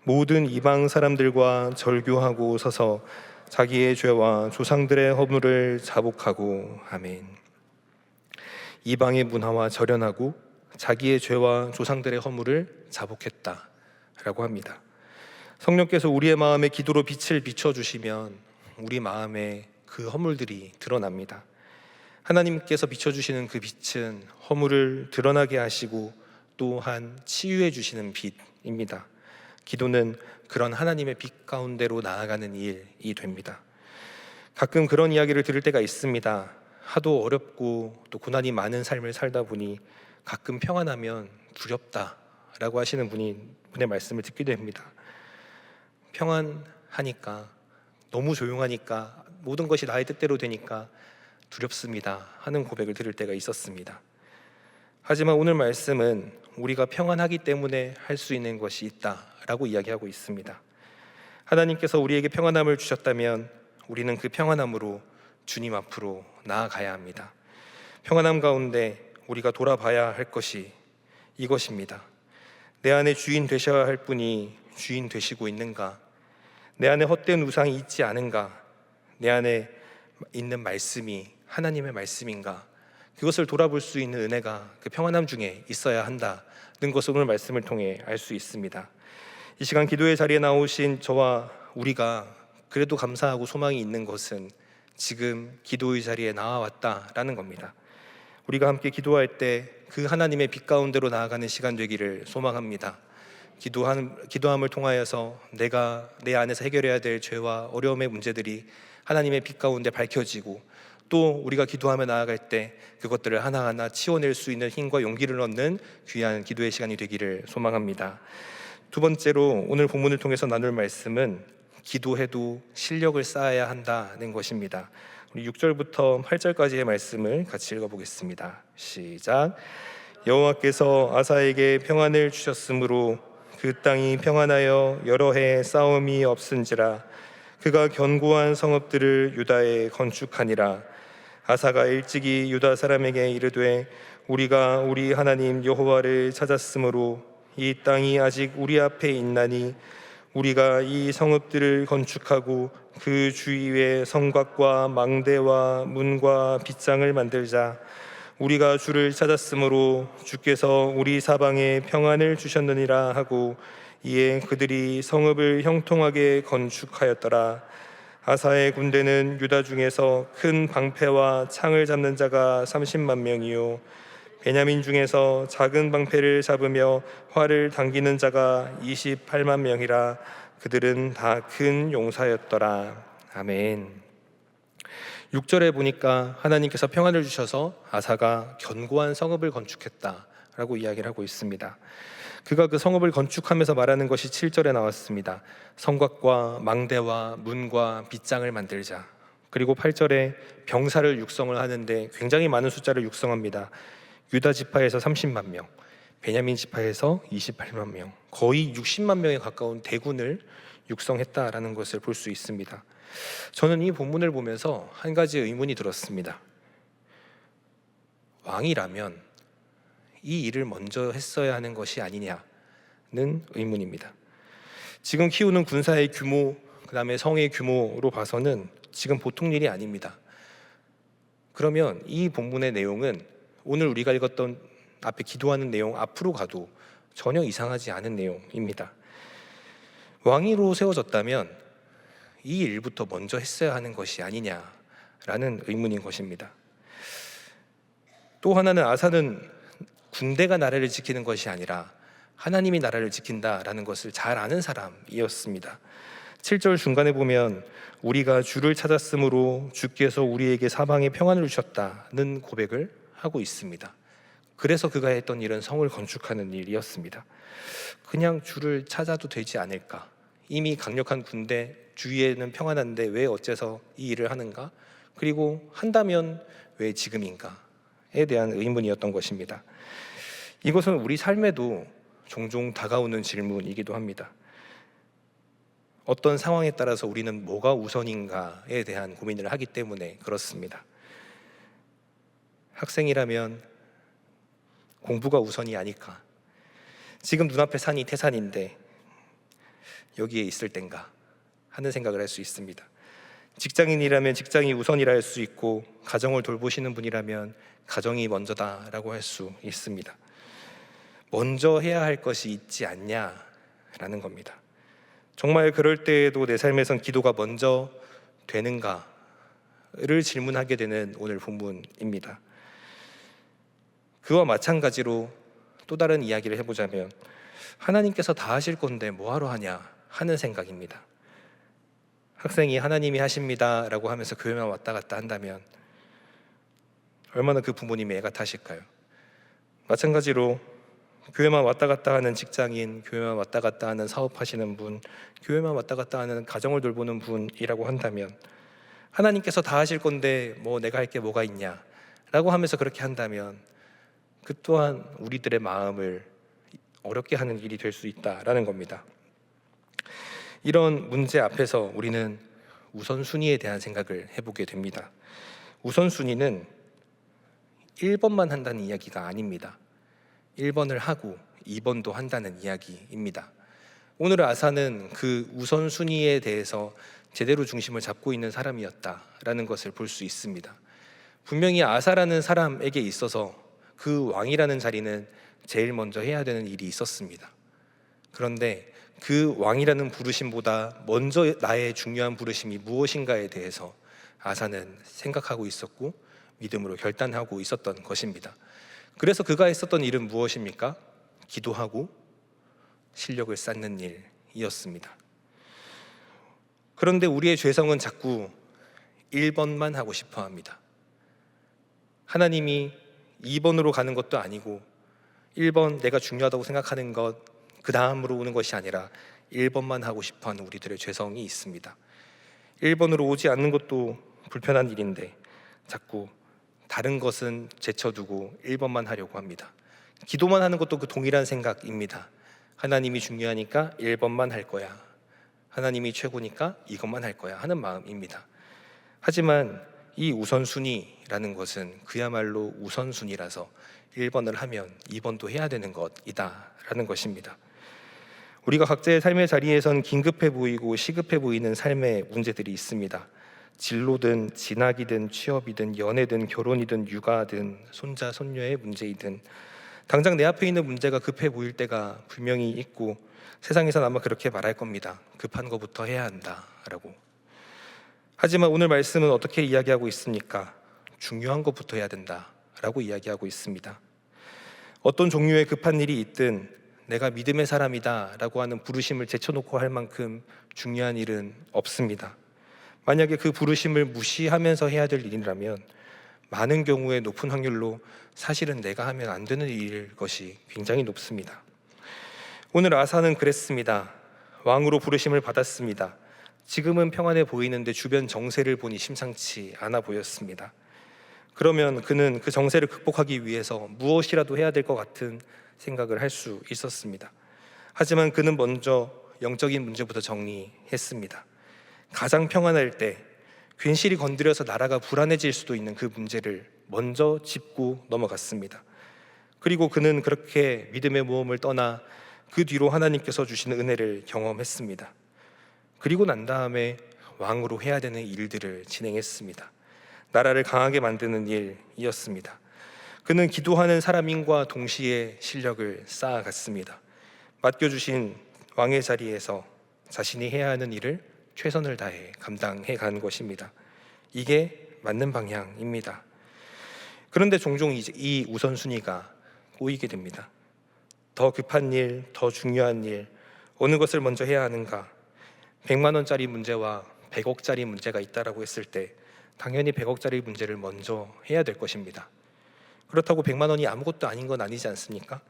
S2: 모든 이방 사람들과 절규하고 서서 자기의 죄와 조상들의 허물을 자복하고 아멘. 이방의 문화와 절연하고 자기의 죄와 조상들의 허물을 자복했다라고 합니다. 성령께서 우리의 마음에 기도로 빛을 비춰주시면 우리 마음에 그 허물들이 드러납니다. 하나님께서 비춰주시는 그 빛은 허물을 드러나게 하시고 또한 치유해 주시는 빛입니다. 기도는 그런 하나님의 빛 가운데로 나아가는 일이 됩니다. 가끔 그런 이야기를 들을 때가 있습니다. 하도 어렵고 또 고난이 많은 삶을 살다 보니 가끔 평안하면 두렵다라고 하시는 분의 말씀을 듣기도 합니다. 평안하니까, 너무 조용하니까, 모든 것이 나의 뜻대로 되니까 두렵습니다 하는 고백을 들을 때가 있었습니다. 하지만 오늘 말씀은 우리가 평안하기 때문에 할 수 있는 것이 있다라고 이야기하고 있습니다. 하나님께서 우리에게 평안함을 주셨다면 우리는 그 평안함으로 주님 앞으로 나아가야 합니다. 평안함 가운데 우리가 돌아봐야 할 것이 이것입니다. 내 안에 주인 되셔야 할 분이 주인 되시고 있는가? 내 안에 헛된 우상이 있지 않은가? 내 안에 있는 말씀이 하나님의 말씀인가? 그것을 돌아볼 수 있는 은혜가 그 평안함 중에 있어야 한다는 것을 오늘 말씀을 통해 알 수 있습니다. 이 시간 기도의 자리에 나오신 저와 우리가 그래도 감사하고 소망이 있는 것은 지금 기도의 자리에 나와왔다라는 겁니다. 우리가 함께 기도할 때 그 하나님의 빛 가운데로 나아가는 시간 되기를 소망합니다. 기도함을 통하여서 내가 내 안에서 해결해야 될 죄와 어려움의 문제들이 하나님의 빛 가운데 밝혀지고, 또 우리가 기도하며 나아갈 때 그것들을 하나하나 치워낼 수 있는 힘과 용기를 얻는 귀한 기도의 시간이 되기를 소망합니다. 두 번째로 오늘 본문을 통해서 나눌 말씀은 기도해도 실력을 쌓아야 한다는 것입니다. 우리 6절부터 8절까지의 말씀을 같이 읽어보겠습니다. 시작. 여호와께서 아사에게 평안을 주셨으므로 그 땅이 평안하여 여러 해 싸움이 없은지라. 그가 견고한 성읍들을 유다에 건축하니라. 아사가 일찍이 유다 사람에게 이르되 우리가 우리 하나님 여호와를 찾았으므로 이 땅이 아직 우리 앞에 있나니 우리가 이 성읍들을 건축하고 그 주위에 성곽과 망대와 문과 빗장을 만들자. 우리가 주를 찾았으므로 주께서 우리 사방에 평안을 주셨느니라 하고, 이에 그들이 성읍을 형통하게 건축하였더라. 아사의 군대는 유다 중에서 큰 방패와 창을 잡는 자가 30만 명이요 베냐민 중에서 작은 방패를 잡으며 활을 당기는 자가 28만 명이라. 그들은 다 큰 용사였더라. 아멘. 6절에 보니까 하나님께서 평안을 주셔서 아사가 견고한 성읍을 건축했다라고 이야기를 하고 있습니다. 그가 그 성읍을 건축하면서 말하는 것이 7절에 나왔습니다. 성곽과 망대와 문과 빗장을 만들자. 그리고 8절에 병사를 육성을 하는데 굉장히 많은 숫자를 육성합니다. 유다 지파에서 30만 명, 베냐민 지파에서 28만 명, 거의 60만 명에 가까운 대군을 육성했다라는 것을 볼 수 있습니다. 저는 이 본문을 보면서 한 가지 의문이 들었습니다. 왕이라면 이 일을 먼저 했어야 하는 것이 아니냐는 의문입니다. 지금 키우는 군사의 규모, 그 다음에 성의 규모로 봐서는 지금 보통 일이 아닙니다. 그러면 이 본문의 내용은 오늘 우리가 읽었던 앞에 기도하는 내용 앞으로 가도 전혀 이상하지 않은 내용입니다. 왕위로 세워졌다면 이 일부터 먼저 했어야 하는 것이 아니냐라는 의문인 것입니다. 또 하나는 아사는 군대가 나라를 지키는 것이 아니라 하나님이 나라를 지킨다라는 것을 잘 아는 사람이었습니다. 7절 중간에 보면 우리가 주를 찾았으므로 주께서 우리에게 사방에 평안을 주셨다는 고백을 하고 있습니다. 그래서 그가 했던 일은 성을 건축하는 일이었습니다. 그냥 주를 찾아도 되지 않을까? 이미 강력한 군대, 주위에는 평안한데 왜 어째서 이 일을 하는가? 그리고 한다면 왜 지금인가에 대한 의문이었던 것입니다. 이것은 우리 삶에도 종종 다가오는 질문이기도 합니다. 어떤 상황에 따라서 우리는 뭐가 우선인가에 대한 고민을 하기 때문에 그렇습니다. 학생이라면 공부가 우선이 아닐까? 지금 눈앞에 산이 태산인데 여기에 있을 땐가 하는 생각을 할 수 있습니다. 직장인이라면 직장이 우선이라 할 수 있고, 가정을 돌보시는 분이라면 가정이 먼저다라고 할 수 있습니다. 먼저 해야 할 것이 있지 않냐라는 겁니다. 정말 그럴 때에도 내 삶에선 기도가 먼저 되는가를 질문하게 되는 오늘 본문입니다. 그와 마찬가지로 또 다른 이야기를 해보자면, 하나님께서 다 하실 건데 뭐하러 하냐 하는 생각입니다. 학생이 하나님이 하십니다 라고 하면서 교회만 왔다 갔다 한다면 얼마나 그 부모님이 애가 타실까요? 마찬가지로 교회만 왔다 갔다 하는 직장인, 교회만 왔다 갔다 하는 사업하시는 분, 교회만 왔다 갔다 하는 가정을 돌보는 분이라고 한다면, 하나님께서 다 하실 건데 뭐 내가 할 게 뭐가 있냐 라고 하면서 그렇게 한다면 그 또한 우리들의 마음을 어렵게 하는 일이 될 수 있다라는 겁니다. 이런 문제 앞에서 우리는 우선순위에 대한 생각을 해보게 됩니다. 우선순위는 1번만 한다는 이야기가 아닙니다. 1번을 하고 2번도 한다는 이야기입니다. 오늘 아사는 그 우선순위에 대해서 제대로 중심을 잡고 있는 사람이었다라는 것을 볼 수 있습니다. 분명히 아사라는 사람에게 있어서 그 왕이라는 자리는 제일 먼저 해야 되는 일이 있었습니다. 그런데 그 왕이라는 부르심보다 먼저 나의 중요한 부르심이 무엇인가에 대해서 아사는 생각하고 있었고 믿음으로 결단하고 있었던 것입니다. 그래서 그가 했었던 일은 무엇입니까? 기도하고 실력을 쌓는 일이었습니다. 그런데 우리의 죄성은 자꾸 1번만 하고 싶어 합니다. 하나님이 2번으로 가는 것도 아니고 1번 내가 중요하다고 생각하는 것 그 다음으로 오는 것이 아니라 1번만 하고 싶어하는 우리들의 죄성이 있습니다. 1번으로 오지 않는 것도 불편한 일인데 자꾸 다른 것은 제쳐두고 1번만 하려고 합니다. 기도만 하는 것도 그 동일한 생각입니다. 하나님이 중요하니까 1번만 할 거야. 하나님이 최고니까 이것만 할 거야 하는 마음입니다. 하지만 이 우선순위라는 것은 그야말로 우선순위라서 1번을 하면 2번도 해야 되는 것이다 라는 것입니다. 우리가 각자의 삶의 자리에선 긴급해 보이고 시급해 보이는 삶의 문제들이 있습니다. 진로든 진학이든 취업이든 연애든 결혼이든 육아든 손자 손녀의 문제이든 당장 내 앞에 있는 문제가 급해 보일 때가 분명히 있고 세상에선 아마 그렇게 말할 겁니다. 급한 것부터 해야 한다라고. 하지만 오늘 말씀은 어떻게 이야기하고 있습니까? 중요한 것부터 해야 된다라고 이야기하고 있습니다. 어떤 종류의 급한 일이 있든 내가 믿음의 사람이다 라고 하는 부르심을 제쳐놓고 할 만큼 중요한 일은 없습니다. 만약에 그 부르심을 무시하면서 해야 될 일이라면 많은 경우에 높은 확률로 사실은 내가 하면 안 되는 일일 것이 굉장히 높습니다. 오늘 아사는 그랬습니다. 왕으로 부르심을 받았습니다. 지금은 평안해 보이는데 주변 정세를 보니 심상치 않아 보였습니다. 그러면 그는 그 정세를 극복하기 위해서 무엇이라도 해야 될 것 같은 생각을 할 수 있었습니다. 하지만 그는 먼저 영적인 문제부터 정리했습니다. 가장 평안할 때 괜시리 건드려서 나라가 불안해질 수도 있는 그 문제를 먼저 짚고 넘어갔습니다. 그리고 그는 그렇게 믿음의 모험을 떠나 그 뒤로 하나님께서 주시는 은혜를 경험했습니다. 그리고 난 다음에 왕으로 해야 되는 일들을 진행했습니다. 나라를 강하게 만드는 일이었습니다. 그는 기도하는 사람인과 동시에 실력을 쌓아갔습니다. 맡겨주신 왕의 자리에서 자신이 해야 하는 일을 최선을 다해 감당해 간 것입니다. 이게 맞는 방향입니다. 그런데 종종 이 우선순위가 꼬이게 됩니다. 더 급한 일, 더 중요한 일, 어느 것을 먼저 해야 하는가? 100만 원짜리 문제와 100억짜리 문제가 있다라고 했을 때 당연히 100억짜리 문제를 먼저 해야 될 것입니다. 그렇다고 100만 원이 아무것도 아닌 건 아니지 않습니까?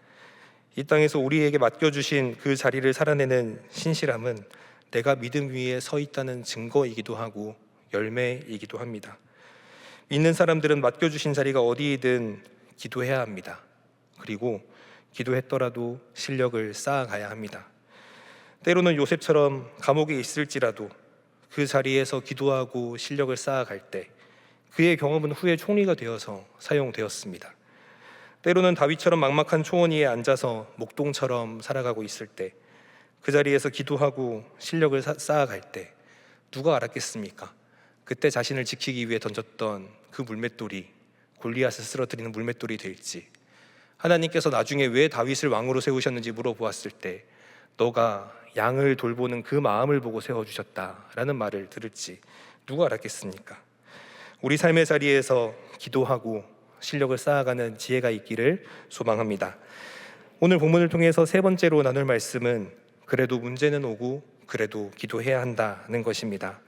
S2: 이 땅에서 우리에게 맡겨주신 그 자리를 살아내는 신실함은 내가 믿음 위에 서 있다는 증거이기도 하고 열매이기도 합니다. 믿는 사람들은 맡겨주신 자리가 어디이든 기도해야 합니다. 그리고 기도했더라도 실력을 쌓아가야 합니다. 때로는 요셉처럼 감옥에 있을지라도 그 자리에서 기도하고 실력을 쌓아갈 때 그의 경험은 후에 총리가 되어서 사용되었습니다. 때로는 다윗처럼 막막한 초원 위에 앉아서 목동처럼 살아가고 있을 때 그 자리에서 기도하고 실력을 쌓아갈 때 누가 알았겠습니까? 그때 자신을 지키기 위해 던졌던 그 물맷돌이 골리앗을 쓰러뜨리는 물맷돌이 될지, 하나님께서 나중에 왜 다윗을 왕으로 세우셨는지 물어보았을 때 너가 양을 돌보는 그 마음을 보고 세워주셨다라는 말을 들을지 누가 알았겠습니까? 우리 삶의 자리에서 기도하고 실력을 쌓아가는 지혜가 있기를 소망합니다. 오늘 본문을 통해서 세 번째로 나눌 말씀은 그래도 문제는 오고 그래도 기도해야 한다는 것입니다.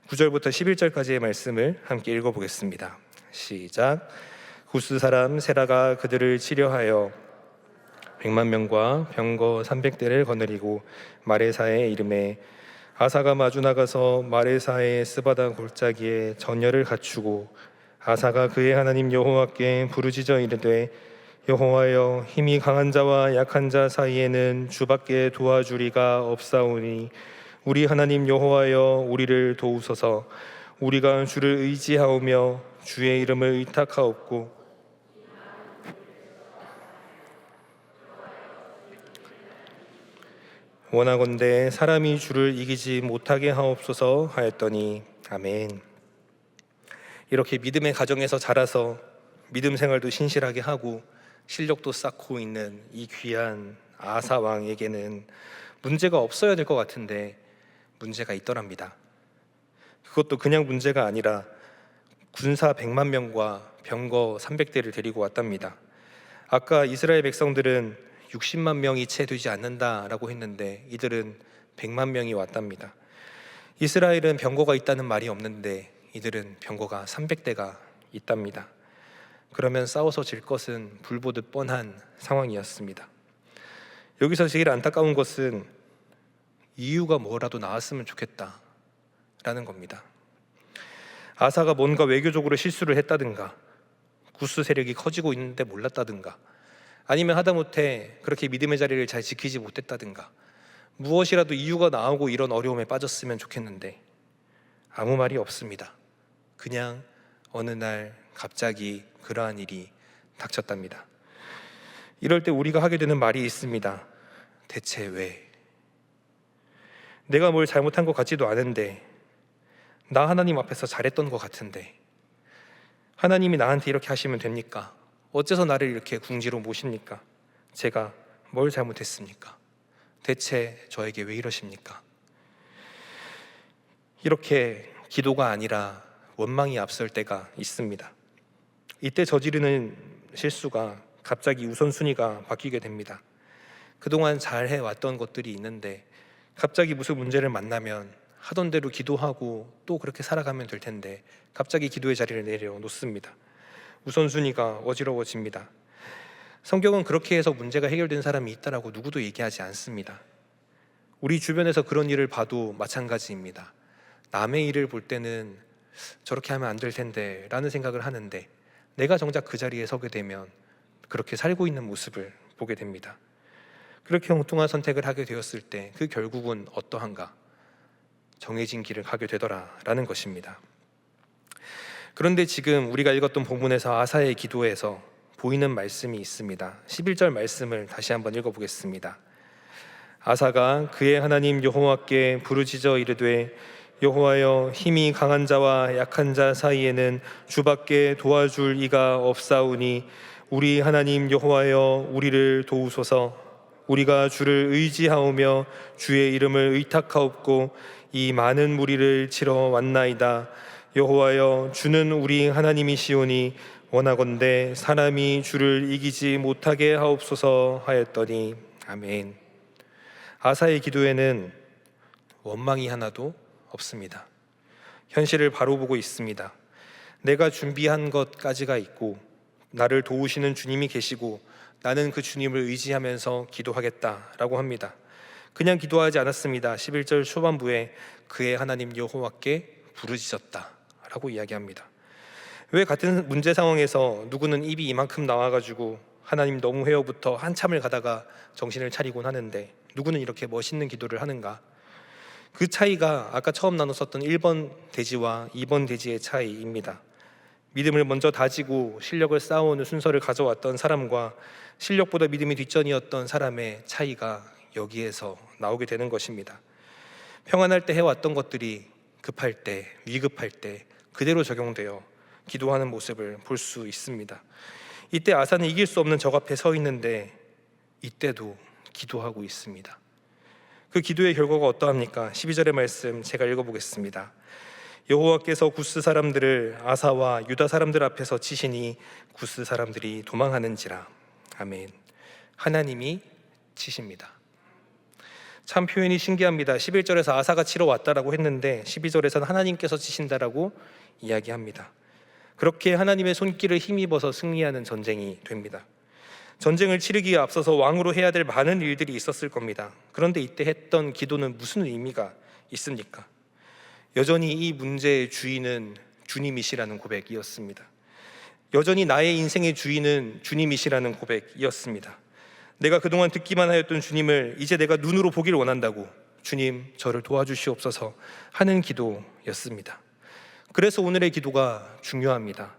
S2: 9절부터 11절까지의 말씀을 함께 읽어보겠습니다. 시작. 구스 사람 세라가 그들을 치려하여 100만 명과 병거 300대를 거느리고 마레사의 이름에 아사가 마주 나가서 마레사의 스바다 골짜기에 전열을 갖추고 아사가 그의 하나님 여호와께 부르짖어 이르되 여호와여, 힘이 강한 자와 약한 자 사이에는 주밖에 도와주리가 없사오니 우리 하나님 여호와여 우리를 도우소서. 우리가 주를 의지하오며 주의 이름을 의탁하옵고 원하건대 사람이 주를 이기지 못하게 하옵소서 하였더니 아멘. 이렇게 믿음의 가정에서 자라서 믿음 생활도 신실하게 하고 실력도 쌓고 있는 이 귀한 아사 왕에게는 문제가 없어야 될 것 같은데 문제가 있더랍니다. 그것도 그냥 문제가 아니라 군사 100만 명과 병거 300대를 데리고 왔답니다. 아까 이스라엘 백성들은 60만 명이 채 되지 않는다라고 했는데 이들은 100만 명이 왔답니다. 이스라엘은 병거가 있다는 말이 없는데 이들은 병거가 300대가 있답니다. 그러면 싸워서 질 것은 불보듯 뻔한 상황이었습니다. 여기서 제일 안타까운 것은 이유가 뭐라도 나왔으면 좋겠다라는 겁니다. 아사가 뭔가 외교적으로 실수를 했다든가 구스 세력이 커지고 있는데 몰랐다든가 아니면 하다못해 그렇게 믿음의 자리를 잘 지키지 못했다든가 무엇이라도 이유가 나오고 이런 어려움에 빠졌으면 좋겠는데 아무 말이 없습니다. 그냥 어느 날 갑자기 그러한 일이 닥쳤답니다. 이럴 때 우리가 하게 되는 말이 있습니다. 대체 왜? 내가 뭘 잘못한 것 같지도 않은데 나 하나님 앞에서 잘했던 것 같은데 하나님이 나한테 이렇게 하시면 됩니까? 어째서 나를 이렇게 궁지로 모십니까? 제가 뭘 잘못했습니까? 대체 저에게 왜 이러십니까? 이렇게 기도가 아니라 원망이 앞설 때가 있습니다. 이때 저지르는 실수가 갑자기 우선순위가 바뀌게 됩니다. 그동안 잘 해왔던 것들이 있는데 갑자기 무슨 문제를 만나면 하던 대로 기도하고 또 그렇게 살아가면 될 텐데 갑자기 기도의 자리를 내려놓습니다. 우선순위가 어지러워집니다. 성경은 그렇게 해서 문제가 해결된 사람이 있다라고 누구도 얘기하지 않습니다. 우리 주변에서 그런 일을 봐도 마찬가지입니다. 남의 일을 볼 때는 저렇게 하면 안 될 텐데 라는 생각을 하는데 내가 정작 그 자리에 서게 되면 그렇게 살고 있는 모습을 보게 됩니다. 그렇게 엉뚱한 선택을 하게 되었을 때 그 결국은 어떠한가? 정해진 길을 가게 되더라라는 것입니다. 그런데 지금 우리가 읽었던 본문에서 아사의 기도에서 보이는 말씀이 있습니다. 11절 말씀을 다시 한번 읽어보겠습니다. 아사가 그의 하나님 여호와께 부르짖어 이르되 여호와여 힘이 강한 자와 약한 자 사이에는 주밖에 도와줄 이가 없사오니 우리 하나님 여호와여 우리를 도우소서. 우리가 주를 의지하오며 주의 이름을 의탁하옵고 이 많은 무리를 치러 왔나이다. 여호와여 주는 우리 하나님이시오니 원하건대 사람이 주를 이기지 못하게 하옵소서 하였더니 아멘. 아사의 기도에는 원망이 하나도 없습니다. 현실을 바로 보고 있습니다. 내가 준비한 것까지가 있고 나를 도우시는 주님이 계시고 나는 그 주님을 의지하면서 기도하겠다라고 합니다. 그냥 기도하지 않았습니다. 11절 초반부에 그의 하나님 여호와께 부르짖었다라고 이야기합니다. 왜 같은 문제 상황에서 누구는 입이 이만큼 나와가지고 하나님 너무해요부터 한참을 가다가 정신을 차리곤 하는데 누구는 이렇게 멋있는 기도를 하는가? 그 차이가 아까 처음 나눴었던 1번 돼지와 2번 돼지의 차이입니다. 믿음을 먼저 다지고 실력을 쌓아오는 순서를 가져왔던 사람과 실력보다 믿음이 뒷전이었던 사람의 차이가 여기에서 나오게 되는 것입니다. 평안할 때 해왔던 것들이 급할 때, 위급할 때 그대로 적용되어 기도하는 모습을 볼 수 있습니다. 이때 아사는 이길 수 없는 적 앞에 서 있는데 이때도 기도하고 있습니다. 그 기도의 결과가 어떠합니까? 12절의 말씀 제가 읽어보겠습니다. 여호와께서 구스 사람들을 아사와 유다 사람들 앞에서 치시니 구스 사람들이 도망하는지라. 아멘. 하나님이 치십니다. 참 표현이 신기합니다. 11절에서 아사가 치러 왔다라고 했는데 12절에서는 하나님께서 치신다라고 이야기합니다. 그렇게 하나님의 손길을 힘입어서 승리하는 전쟁이 됩니다. 전쟁을 치르기에 앞서서 왕으로 해야 될 많은 일들이 있었을 겁니다. 그런데 이때 했던 기도는 무슨 의미가 있습니까? 여전히 이 문제의 주인은 주님이시라는 고백이었습니다. 여전히 나의 인생의 주인은 주님이시라는 고백이었습니다. 내가 그동안 듣기만 하였던 주님을 이제 내가 눈으로 보기를 원한다고, 주님 저를 도와주시옵소서 하는 기도였습니다. 그래서 오늘의 기도가 중요합니다.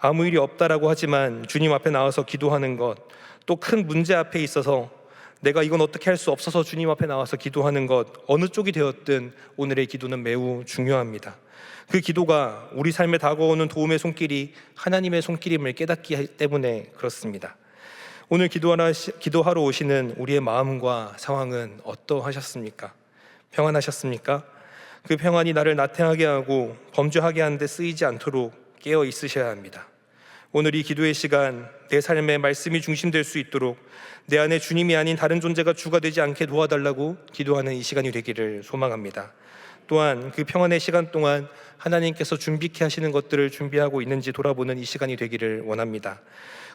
S2: 아무 일이 없다라고 하지만 주님 앞에 나와서 기도하는 것, 또 큰 문제 앞에 있어서 내가 이건 어떻게 할 수 없어서 주님 앞에 나와서 기도하는 것, 어느 쪽이 되었든 오늘의 기도는 매우 중요합니다. 그 기도가 우리 삶에 다가오는 도움의 손길이 하나님의 손길임을 깨닫기 때문에 그렇습니다. 오늘 기도하러 오시는 우리의 마음과 상황은 어떠하셨습니까? 평안하셨습니까? 그 평안이 나를 나태하게 하고 범죄하게 하는 데 쓰이지 않도록 깨어 있으셔야 합니다. 오늘 이 기도의 시간, 내 삶에 말씀이 중심될 수 있도록 내 안에 주님이 아닌 다른 존재가 주가 되지 않게 도와달라고 기도하는 이 시간이 되기를 소망합니다. 또한 그 평안의 시간 동안 하나님께서 준비케 하시는 것들을 준비하고 있는지 돌아보는 이 시간이 되기를 원합니다.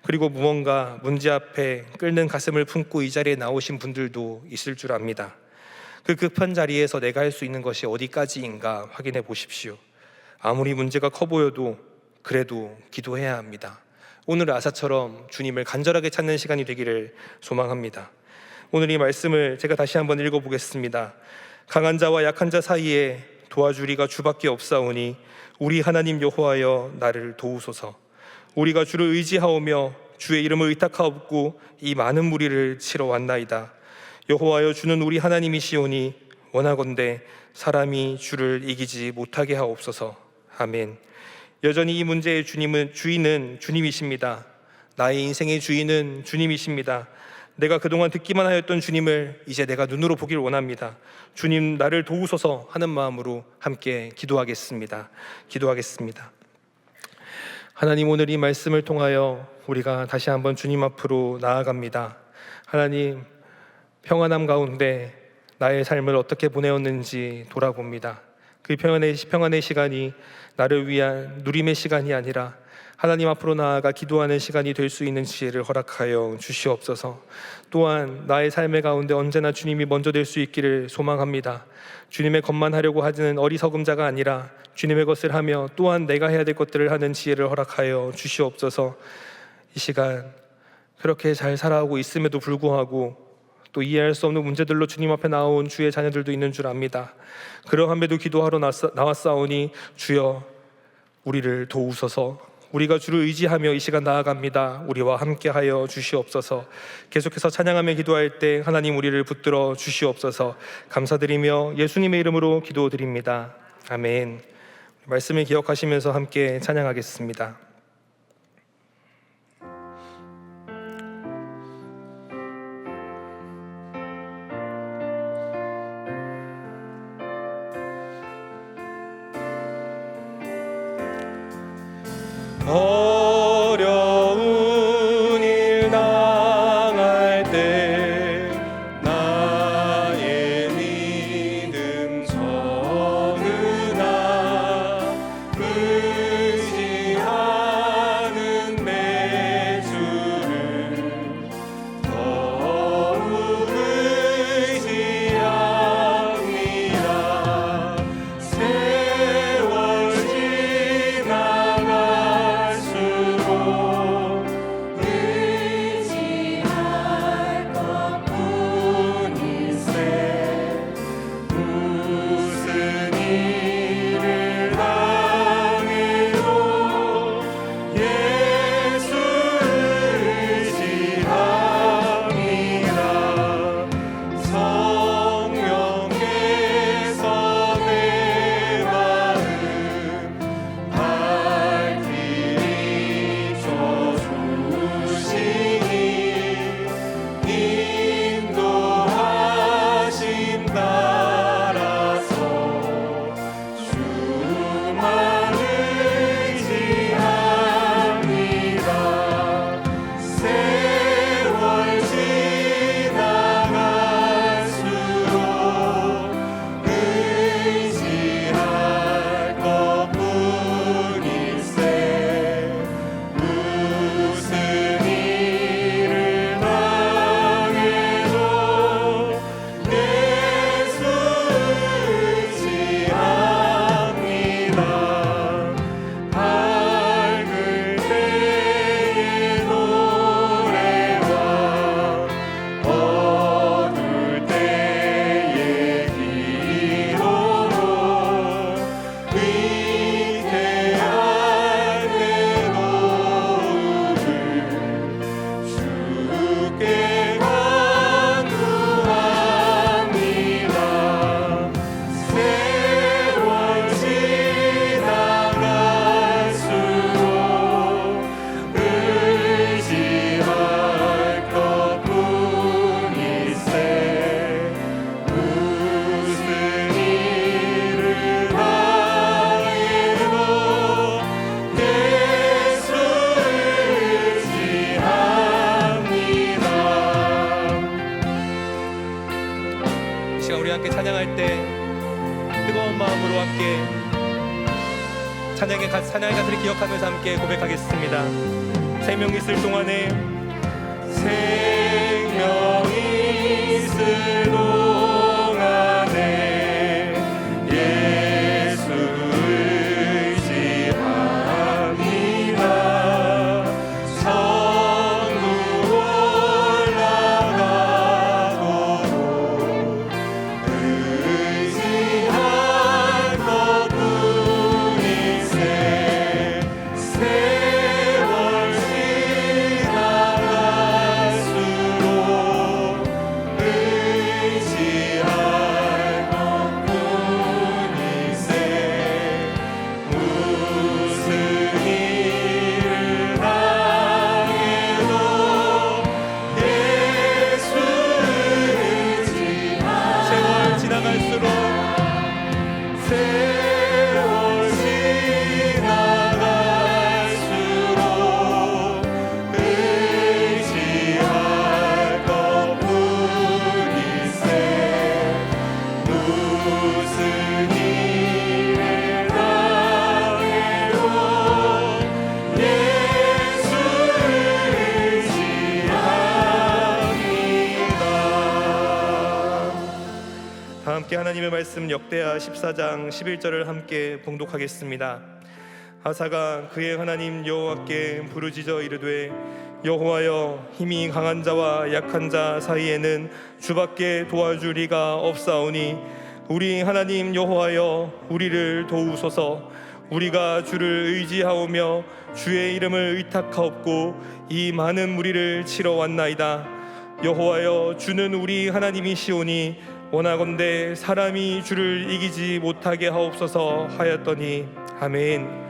S2: 그리고 무언가 문제 앞에 끓는 가슴을 품고 이 자리에 나오신 분들도 있을 줄 압니다. 그 급한 자리에서 내가 할 수 있는 것이 어디까지인가 확인해 보십시오. 아무리 문제가 커 보여도 그래도 기도해야 합니다. 오늘 아사처럼 주님을 간절하게 찾는 시간이 되기를 소망합니다. 오늘 이 말씀을 제가 다시 한번 읽어보겠습니다. 강한 자와 약한 자 사이에 도와주리가 주밖에 없사오니 우리 하나님 여호와여 나를 도우소서. 우리가 주를 의지하오며 주의 이름을 의탁하옵고 이 많은 무리를 치러 왔나이다. 여호와여 주는 우리 하나님이시오니 원하건대 사람이 주를 이기지 못하게 하옵소서. 아멘. 여전히 이 문제의 주인은 주님이십니다. 나의 인생의 주인은 주님이십니다. 내가 그동안 듣기만 하였던 주님을 이제 내가 눈으로 보기를 원합니다. 주님 나를 도우소서 하는 마음으로 함께 기도하겠습니다. 하나님, 오늘 이 말씀을 통하여 우리가 다시 한번 주님 앞으로 나아갑니다. 하나님, 평안함 가운데 나의 삶을 어떻게 보내었는지 돌아봅니다. 그 평안의 시간이 나를 위한 누림의 시간이 아니라 하나님 앞으로 나아가 기도하는 시간이 될 수 있는 지혜를 허락하여 주시옵소서. 또한 나의 삶의 가운데 언제나 주님이 먼저 될 수 있기를 소망합니다. 주님의 것만 하려고 하는 어리석은 자가 아니라 주님의 것을 하며 또한 내가 해야 될 것들을 하는 지혜를 허락하여 주시옵소서. 이 시간 그렇게 잘 살아오고 있음에도 불구하고 또 이해할 수 없는 문제들로 주님 앞에 나온 주의 자녀들도 있는 줄 압니다. 그러함에도 기도하러 나왔사오니 주여 우리를 도우소서. 우리가 주를 의지하며 이 시간 나아갑니다. 우리와 함께하여 주시옵소서. 계속해서 찬양하며 기도할 때 하나님 우리를 붙들어 주시옵소서. 감사드리며 예수님의 이름으로 기도드립니다. 아멘. 말씀을 기억하시면서 함께 찬양하겠습니다. 어려운 일 당할 때 나의 믿음 서느나 의지하는 내 주를 더욱 의지합니다. 세월 지나갈 수 찬양의 가사를 기억하면서 함께 고백하겠습니다. 생명이 있을 동안에 생명이 있을 동안에 예수 의지합니다. 천국 올라가고도 의지할 것뿐일세. 세월 지나갈수록 의지할 것뿐일세. 무슨 일을 당해도 예수 의지할. 세월 지나갈수록 세월 지나갈수록 의지할 것뿐일세. 무슨 일을 당해도 예수 의지합니다. 다 함께 하나님의 말씀 역대하 14장 11절을 함께 봉독하겠습니다. 아사가 그의 하나님 여호와께 부르짖어 이르되 여호와여, 힘이 강한 자와 약한 자 사이에는 주밖에 도와줄 이가 없사오니 우리 하나님 여호와여, 우리를 도우소서. 우리가 주를 의지하오며 주의 이름을 의탁하옵고 이 많은 무리를 치러 왔나이다. 여호와여, 주는 우리 하나님이시오니 원하건대 사람이 주를 이기지 못하게 하옵소서 하였더니. 아멘.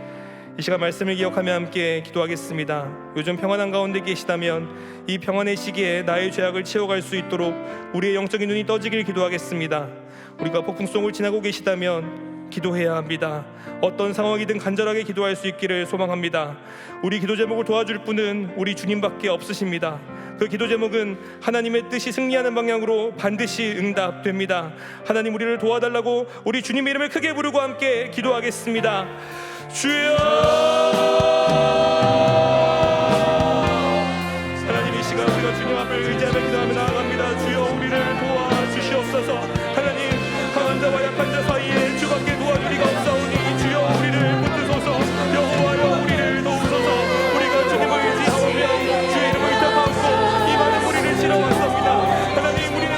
S2: 이 시간 말씀을 기억하며 함께 기도하겠습니다. 요즘 평안한 가운데 계시다면 이 평안의 시기에 나의 죄악을 채워갈 수 있도록 우리의 영적인 눈이 떠지길 기도하겠습니다. 우리가 폭풍성을 지나고 계시다면 기도해야 합니다. 어떤 상황이든 간절하게 기도할 수 있기를 소망합니다. 우리 기도 제목을 도와줄 분은 우리 주님밖에 없으십니다. 그 기도 제목은 하나님의 뜻이 승리하는 방향으로 반드시 응답됩니다. 하나님, 우리를 도와달라고 우리 주님의 이름을 크게 부르고 함께 기도하겠습니다. 주여, 하나님, 이 시간 우리가 주님 앞을 의지하며 기도하며 나아갑니다. 주여, 우리를 도와주시옵소서. 하나님, 강한 자와 약한 자 사이에 주밖에 도와줄 리가 없사오니 주여, 우리를 붙드소서. 여호와여, 우리를 도우소서. 우리가 주님을 의지하오며 주의 이름을 의탁하옵고 이 많은 무리를 치러 왔습니다. 하나님, 우리는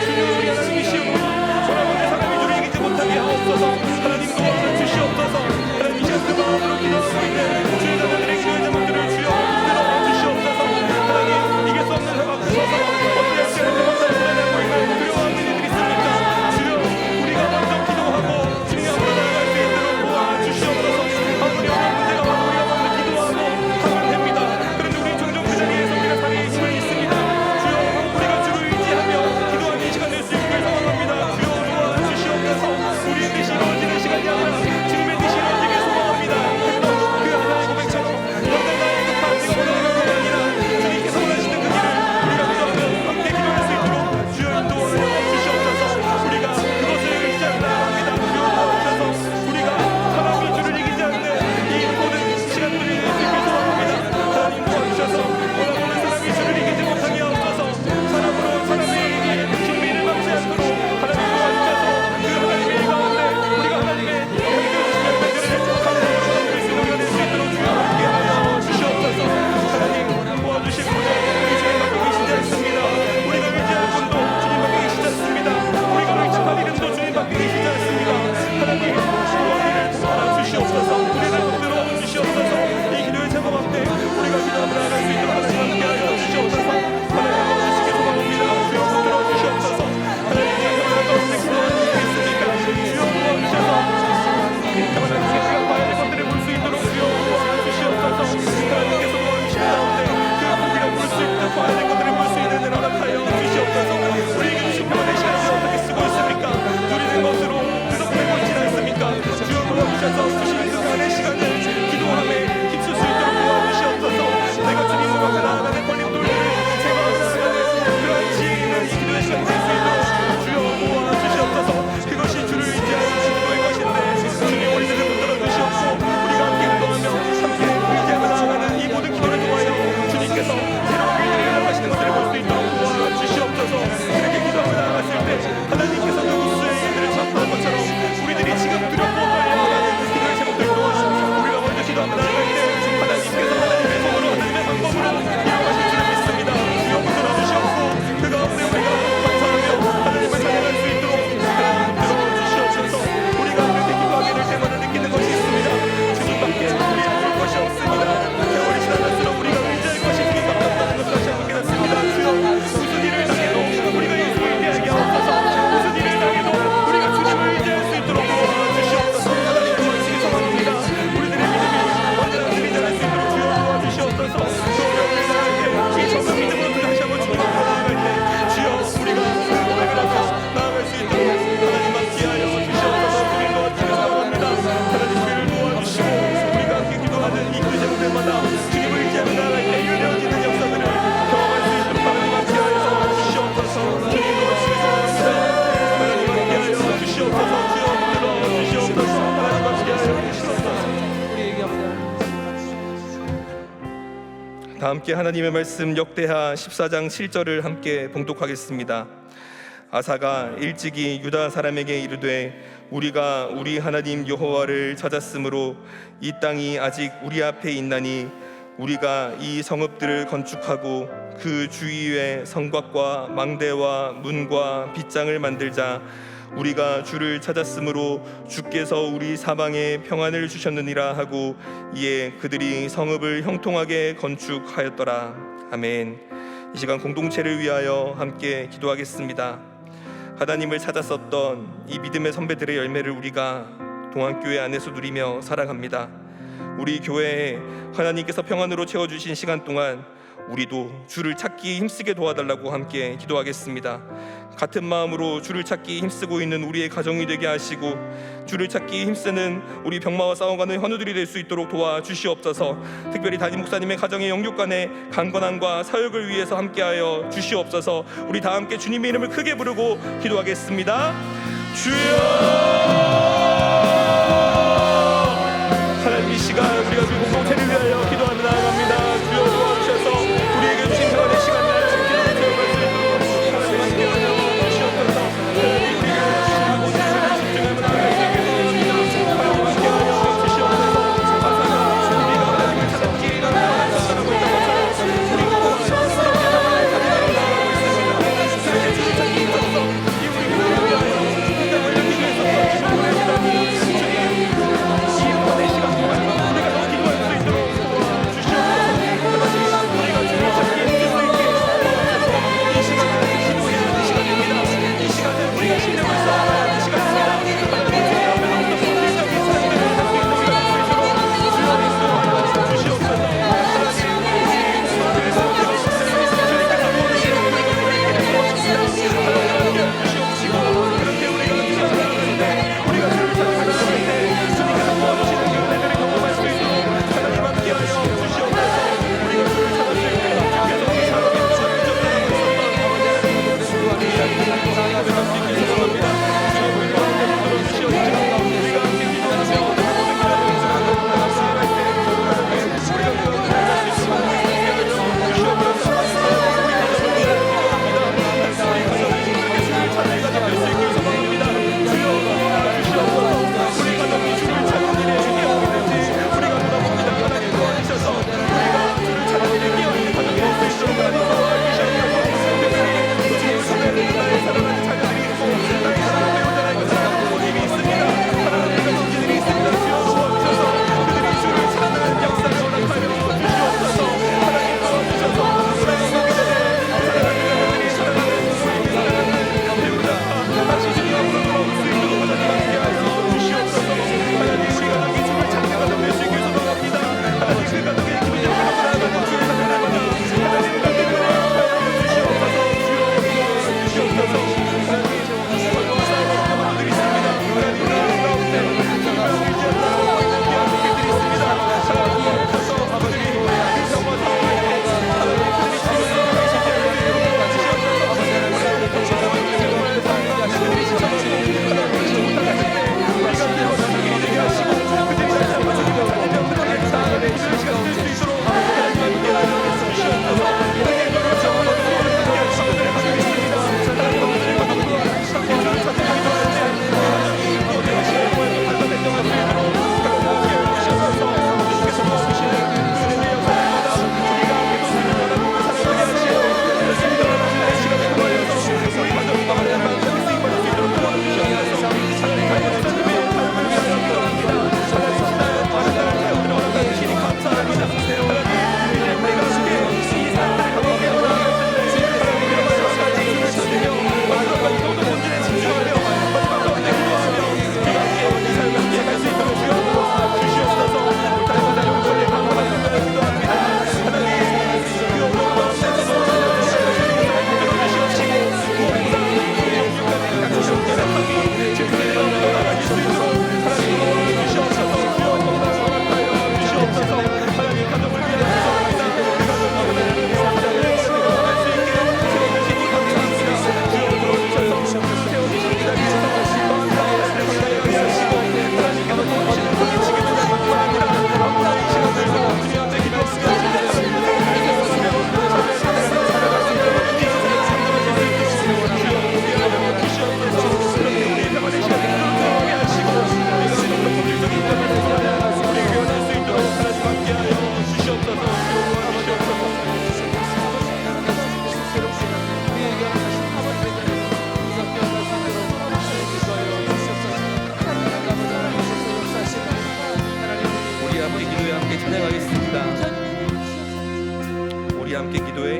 S2: 주님 우리 하나님이시오니 원하건대 사람이 주를 이기지 못하게 하옵소서. 하나님, 도와주시옵소서. 하나님, 이 시간 그 마음으로 기도하고 있는 주의 자녀들의 기도의 제목들을 주여 들어주시옵소서. 하나님, 이길 수 없는 상황 주소서. 어떻게 할지 알지 못하는 불안하고 있는 두려워하는 이들이 있습니까? 주여, 우리가 먼저 기도하고 주님 앞으로 나아갈 수 있도록 도와주시옵소서. 아무리 어려운 문제가 와도 우리가 먼저 기도하고 하면 됩니다. 그런데 우리 종종 그 자리에서 우리가 살이 힘을 있습니다. 주여, 우리가 주를 의지하며 기도하는 이 시간 될 수 있기를 소망합니다. 주여, 도와주시옵소서. 우리의 뜻이 이루어지는 시간이 아니라 주님의 뜻이 이루어지길 소망합니다. 그 하나의 고백처럼 당장 나의 급한 내가 원하는 것이 아니라 주님께서 원하시는 그 길을 우리가 기도하며 함께 기도할 수 있도록 주여 인도하여 주시옵소서. 우리가 그것을 의지한다 합니다. 주여 도와주셔서 우리가 사람이 주를 이기지 않는 이 모든 시간들이 될 수 있길 소망합니다. 하나님, 도와주셔서 원하는 사람이 주를 이기지 못하게 하옵소서. 사람으로 사람의 준비를 막지 않도록 하나님 도와주셔서 그 하나님의 일 가운데 우리가 하나님의 열매들을 감사하며 드릴 수 있는 은혜가 될 수 있도록 주여 함께하여 주시옵소서. 하나님, 도와주실 분은 우리 주님밖에 계시지 않습니다. 우리가 의지할 분도 주님밖에 계시지 않습니다. 우리가 의지할 이름도 주님밖에 계시지 않습니다. 하나님, 우리를 도와주시옵소서. 우리를 붙들어 주시옵소서. 이 기도의 제목 앞에 우리가 기도하며 나아갈 수 있도록 하나님 함께하여 주시옵소서. 하나님, 도와주시기 소망합니다. 주여 붙들어 주시옵소서. 하나님, 평안한 가운데 기도하는 일이 있습니까? 주여 도와주셔서 평안한 우리가 봐야 될 것들을 볼 수 있도록 주여 도와주시옵소서. 하나님께서 도와주시는 가운데 그 우리가 볼 수 있는 봐야 될 것들을 볼 수 있는 늘 허락하여 주시옵소서. 우리에게 주신 평안의 시간을 어떻게 쓰고 있습니까? 누리는 것으로 그덕 되고 있지 않습니까? 주여 도와주셔서 주시는 그 평안의 시간 다 함께 하나님의 말씀 역대하 14장 7절을 함께 봉독하겠습니다. 아사가 일찍이 유다 사람에게 이르되 우리가 우리 하나님 여호와를 찾았으므로 이 땅이 아직 우리 앞에 있나니 우리가 이 성읍들을 건축하고 그 주위에 성곽과 망대와 문과 빗장을 만들자. 우리가 주를 찾았으므로 주께서 우리 사방에 평안을 주셨느니라 하고 이에 그들이 성읍을 형통하게 건축하였더라. 아멘. 이 시간 공동체를 위하여 함께 기도하겠습니다. 하나님을 찾았었던 이 믿음의 선배들의 열매를 우리가 동안교회 안에서 누리며 살아갑니다. 우리 교회에 하나님께서 평안으로 채워주신 시간 동안 우리도 주를 찾기 힘쓰게 도와달라고 함께 기도하겠습니다. 같은 마음으로 주를 찾기 힘쓰고 있는 우리의 가정이 되게 하시고 주를 찾기 힘쓰는 우리 병마와 싸워가는 현우들이 될 수 있도록 도와주시옵소서. 특별히 담임 목사님의 가정의 영육 간의 강건함과 사역을 위해서 함께하여 주시옵소서. 우리 다 함께 주님의 이름을 크게 부르고 기도하겠습니다. 주여, 하나님 이 시간 우리가 그 공동체를 위하여 기도하며 나아갑니다. 주여 도와주셔서 우리에게 주신 평안의 시간을 기도를 세워갈 수 있도록 하나님 함께하여 주시옵소서. 하나님 우리가 주신 모든 것을 집중하며 나아가게 되옵소서. 하나님 함께하여 주시옵소서. 아사가 우리가 하나님을 찾았기에 나아가고 있다고 했던 것처럼 우리가 하나님을 나아가고 있습니다. 하나님 주를 찾기 위해서 이 우리 교회를 위하여 이 땅을 열기 위해서 주님을 보내시다니 주님 이 평안의 시간 동안 우리가 더 기도할 수 있도록 함께 기도해 함께 찬양하겠습니다. 우리 함께 기도해.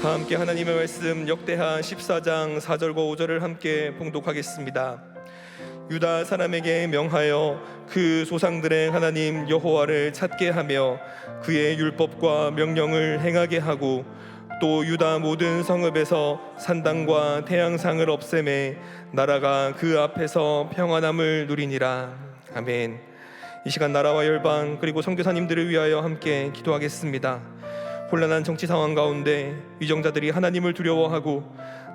S2: 함께 하나님의 말씀 역대하 14장 4절과 5절을 함께 봉독하겠습니다. 유다 사람에게 명하여 그 조상들의 하나님 여호와를 찾게 하며 그의 율법과 명령을 행하게 하고 또 유다 모든 성읍에서 산당과 태양상을 없애매 나라가 그 앞에서 평안함을 누리니라. 아멘. 이 시간 나라와 열방 그리고 선교사님들을 위하여 함께 기도하겠습니다. 혼란한 정치 상황 가운데 위정자들이 하나님을 두려워하고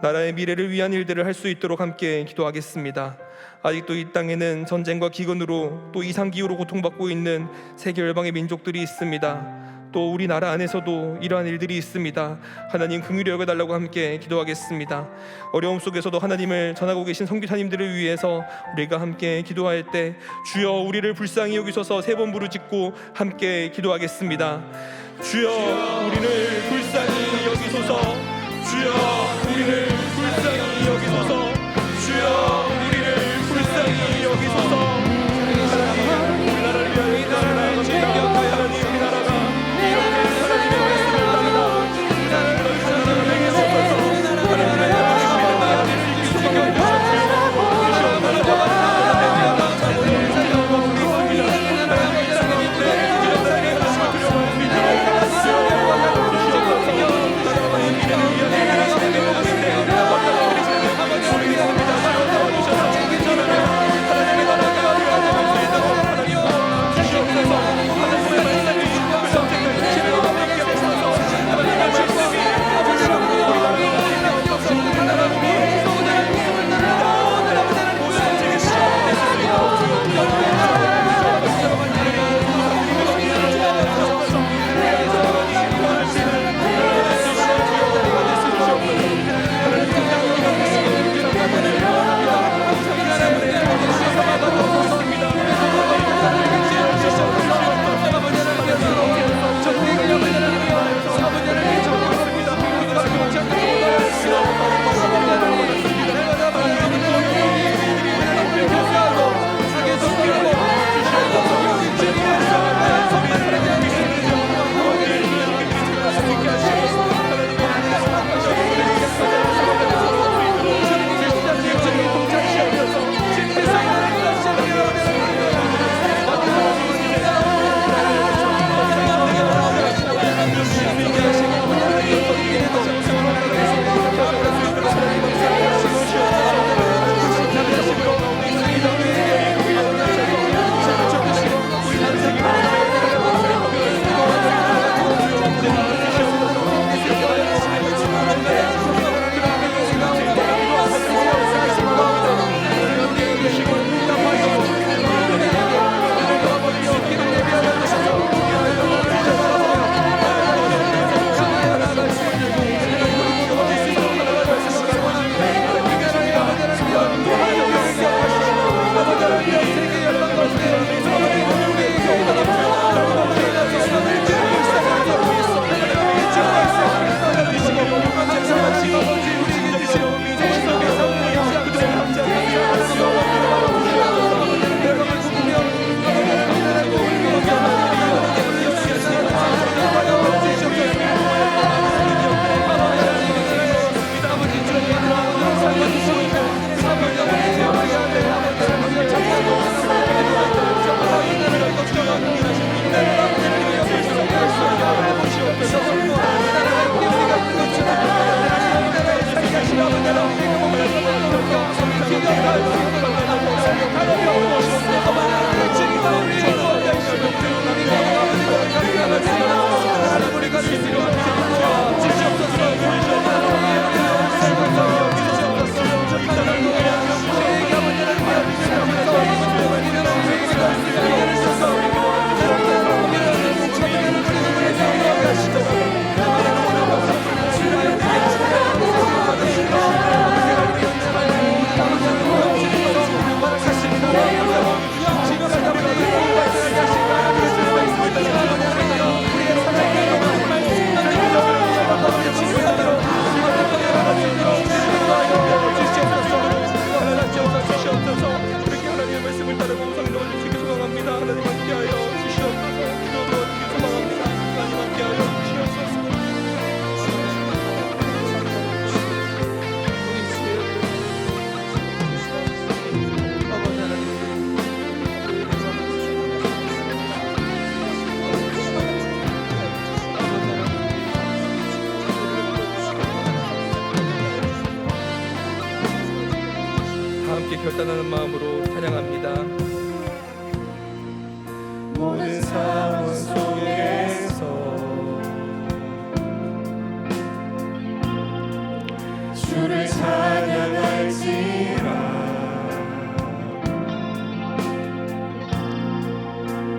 S2: 나라의 미래를 위한 일들을 할 수 있도록 함께 기도하겠습니다. 아직도 이 땅에는 전쟁과 기근으로 또 이상기후로 고통받고 있는 세계 열방의 민족들이 있습니다. 또 우리나라 안에서도 이러한 일들이 있습니다. 하나님 긍휼히 여겨달라고 함께 기도하겠습니다. 어려움 속에서도 하나님을 전하고 계신 선교사님들을 위해서 우리가 함께 기도할 때 주여 우리를 불쌍히 여기소서 세 번 부르짖고 함께 기도하겠습니다. 주여 우리를 불쌍히 여기소서. 주여 우리를 불쌍히 여기소서. 주여 우리를 불쌍히 여기소서. 하나님 우리 나라를 위하여 이 나라를 나아갑니다. 하나님 우리 나라가 이렇게 하나님의 말씀을 따르고 이 나라를 사랑하게 하소서. 하나님 나라를 결단하는 마음으로 찬양합니다. 모든 상황 속에서 주를 찬양할지라.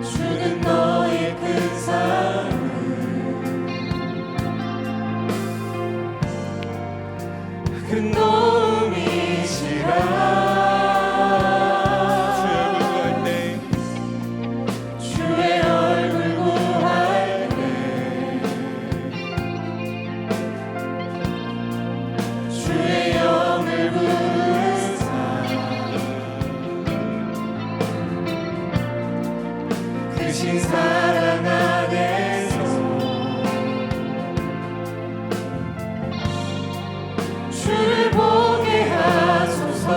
S2: 주는 너의 큰 사랑을 큰 도움이시라. 주의 얼굴 구할 때 주의 영을 부으사 크신 사랑 안에서 주를 보게 하소서.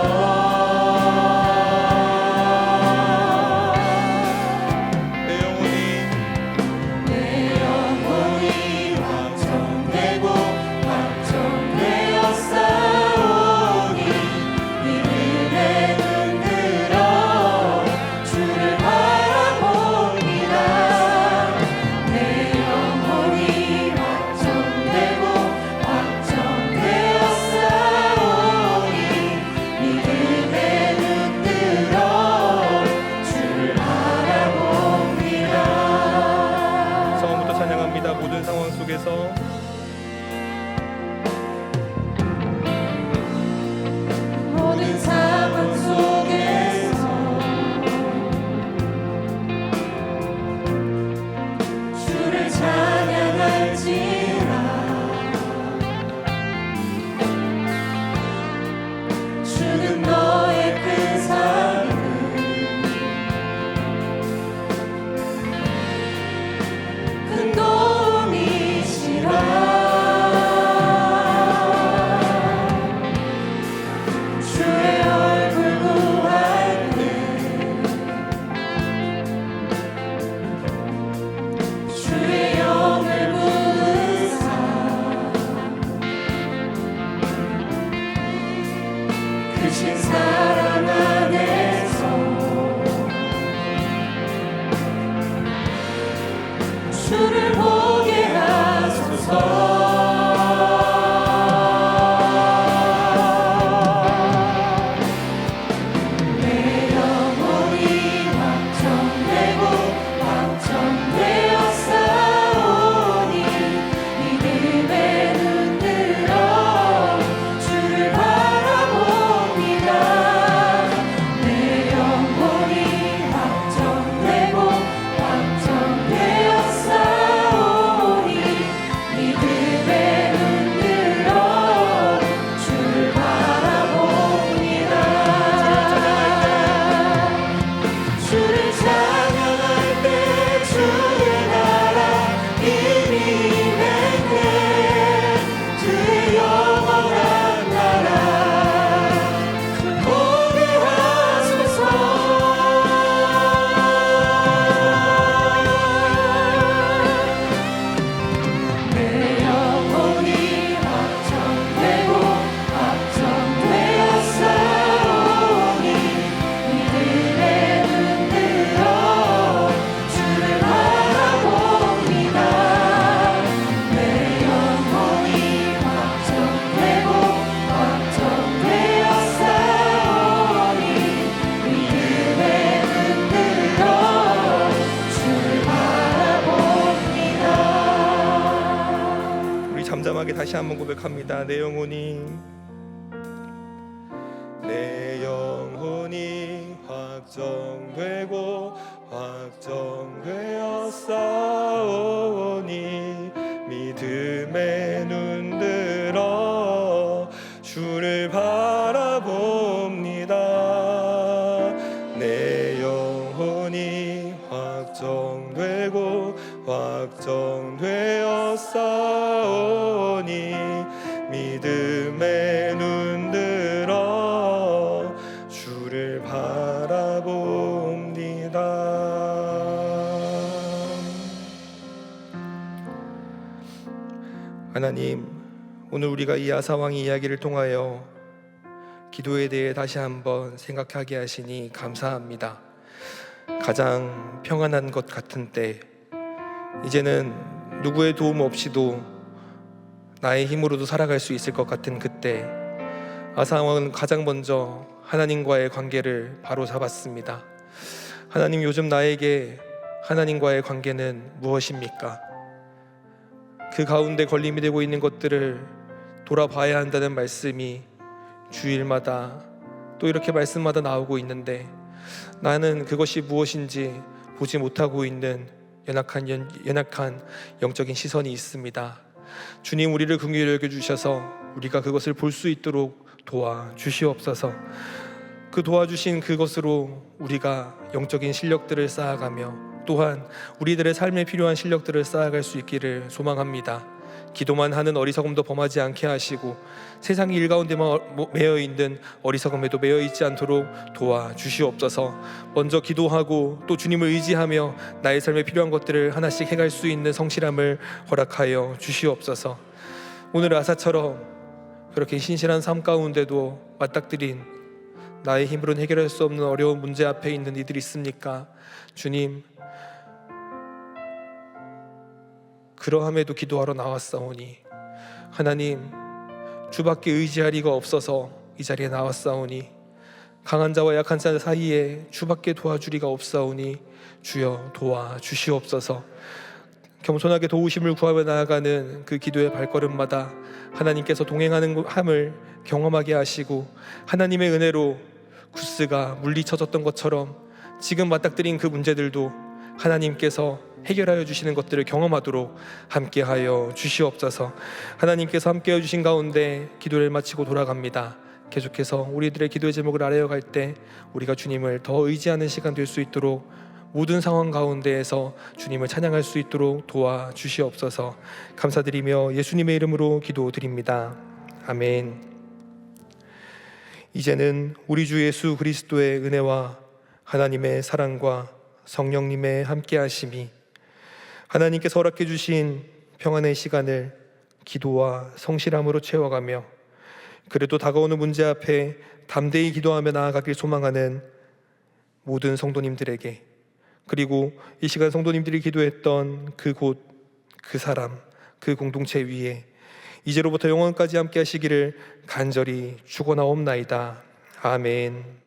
S2: 모든 상황 속에서
S1: 모든 상황 속에서 주를 찬양할지라. 주는 너의 큰 사랑을 큰 도움이시라. 주의 얼굴 구할 때 주의 영을 부으사 크신 사랑 안에서 주를 보게 하소서. 내 영혼이 확정되고 확정되어 싸우니 믿음에 눈들어 주를 바라봅니다. 내 영혼이 확정되고 확정되어 싸우니 믿음에 눈들어 주를 바라봅니다. 주를 찬양할 때 주의 나라 이미 임했네. 주의 영원한 나라 보게 하소서. 내 영혼이 확정되고 확정되어 싸우니 믿음에 눈들어 주를 바라봅니다. 내 영혼이 확정되고 확정되어 싸우니 믿음에 눈들어 주를 바라봅니다.
S2: 우리 잠잠하게 다시 한번 고백합니다. 내 영혼이 확정되고 확정되어 싸우니 믿음에 눈들어 주를 바라봅니다. 내 영혼이 확정되고 확정되어 싸우니 믿음에 눈들어 주를 바라봅니다. 하나님, 오늘 우리가 이 아사왕의 이야기를 통하여 기도에 대해 다시 한번 생각하게 하시니 감사합니다. 가장 평안한 것 같은 때, 이제는 누구의 도움 없이도 나의 힘으로도 살아갈 수 있을 것 같은 그때, 아상은 가장 먼저 하나님과의 관계를 바로 잡았습니다. 하나님, 요즘 나에게 하나님과의 관계는 무엇입니까? 그 가운데 걸림이 되고 있는 것들을 돌아봐야 한다는 말씀이 주일마다 또 이렇게 말씀마다 나오고 있는데, 나는 그것이 무엇인지 보지 못하고 있는 연약한 영적인 시선이 있습니다. 주님, 우리를 긍휼히 여겨주셔서 우리가 그것을 볼 수 있도록 도와주시옵소서. 그 도와주신 그것으로 우리가 영적인 실력들을 쌓아가며 또한 우리들의 삶에 필요한 실력들을 쌓아갈 수 있기를 소망합니다. 기도만 하는 어리석음도 범하지 않게 하시고 세상이 일가운데만 매여 있는 어리석음에도 매여 있지 않도록 도와주시옵소서. 먼저 기도하고 또 주님을 의지하며 나의 삶에 필요한 것들을 하나씩 해갈 수 있는 성실함을 허락하여 주시옵소서. 오늘 아사처럼 그렇게 신실한 삶 가운데도 맞닥뜨린 나의 힘으로는 해결할 수 없는 어려운 문제 앞에 있는 이들이 있습니까? 주님, 그러함에도 기도하러 나왔사오니, 하나님, 주밖에 의지할 이가 없어서 이 자리에 나왔사오니, 강한 자와 약한 자 사이에 주밖에 도와줄 이가 없사오니 주여 도와주시옵소서. 겸손하게 도우심을 구하며 나아가는 그 기도의 발걸음마다 하나님께서 동행하는 함을 경험하게 하시고, 하나님의 은혜로 구스가 물리쳐졌던 것처럼 지금 맞닥뜨린 그 문제들도 하나님께서 해결하여 주시는 것들을 경험하도록 함께하여 주시옵소서. 하나님께서 함께해 주신 가운데 기도를 마치고 돌아갑니다. 계속해서 우리들의 기도의 제목을 알아야 갈 때 우리가 주님을 더 의지하는 시간 될 수 있도록, 모든 상황 가운데에서 주님을 찬양할 수 있도록 도와주시옵소서. 감사드리며 예수님의 이름으로 기도드립니다. 아멘. 이제는 우리 주 예수 그리스도의 은혜와 하나님의 사랑과 성령님의 함께하심이, 하나님께서 허락해 주신 평안의 시간을 기도와 성실함으로 채워가며 그래도 다가오는 문제 앞에 담대히 기도하며 나아가길 소망하는 모든 성도님들에게, 그리고 이 시간 성도님들이 기도했던 그곳, 그 사람, 그 공동체 위에 이제로부터 영원까지 함께 하시기를 간절히 축원하옵나이다. 아멘.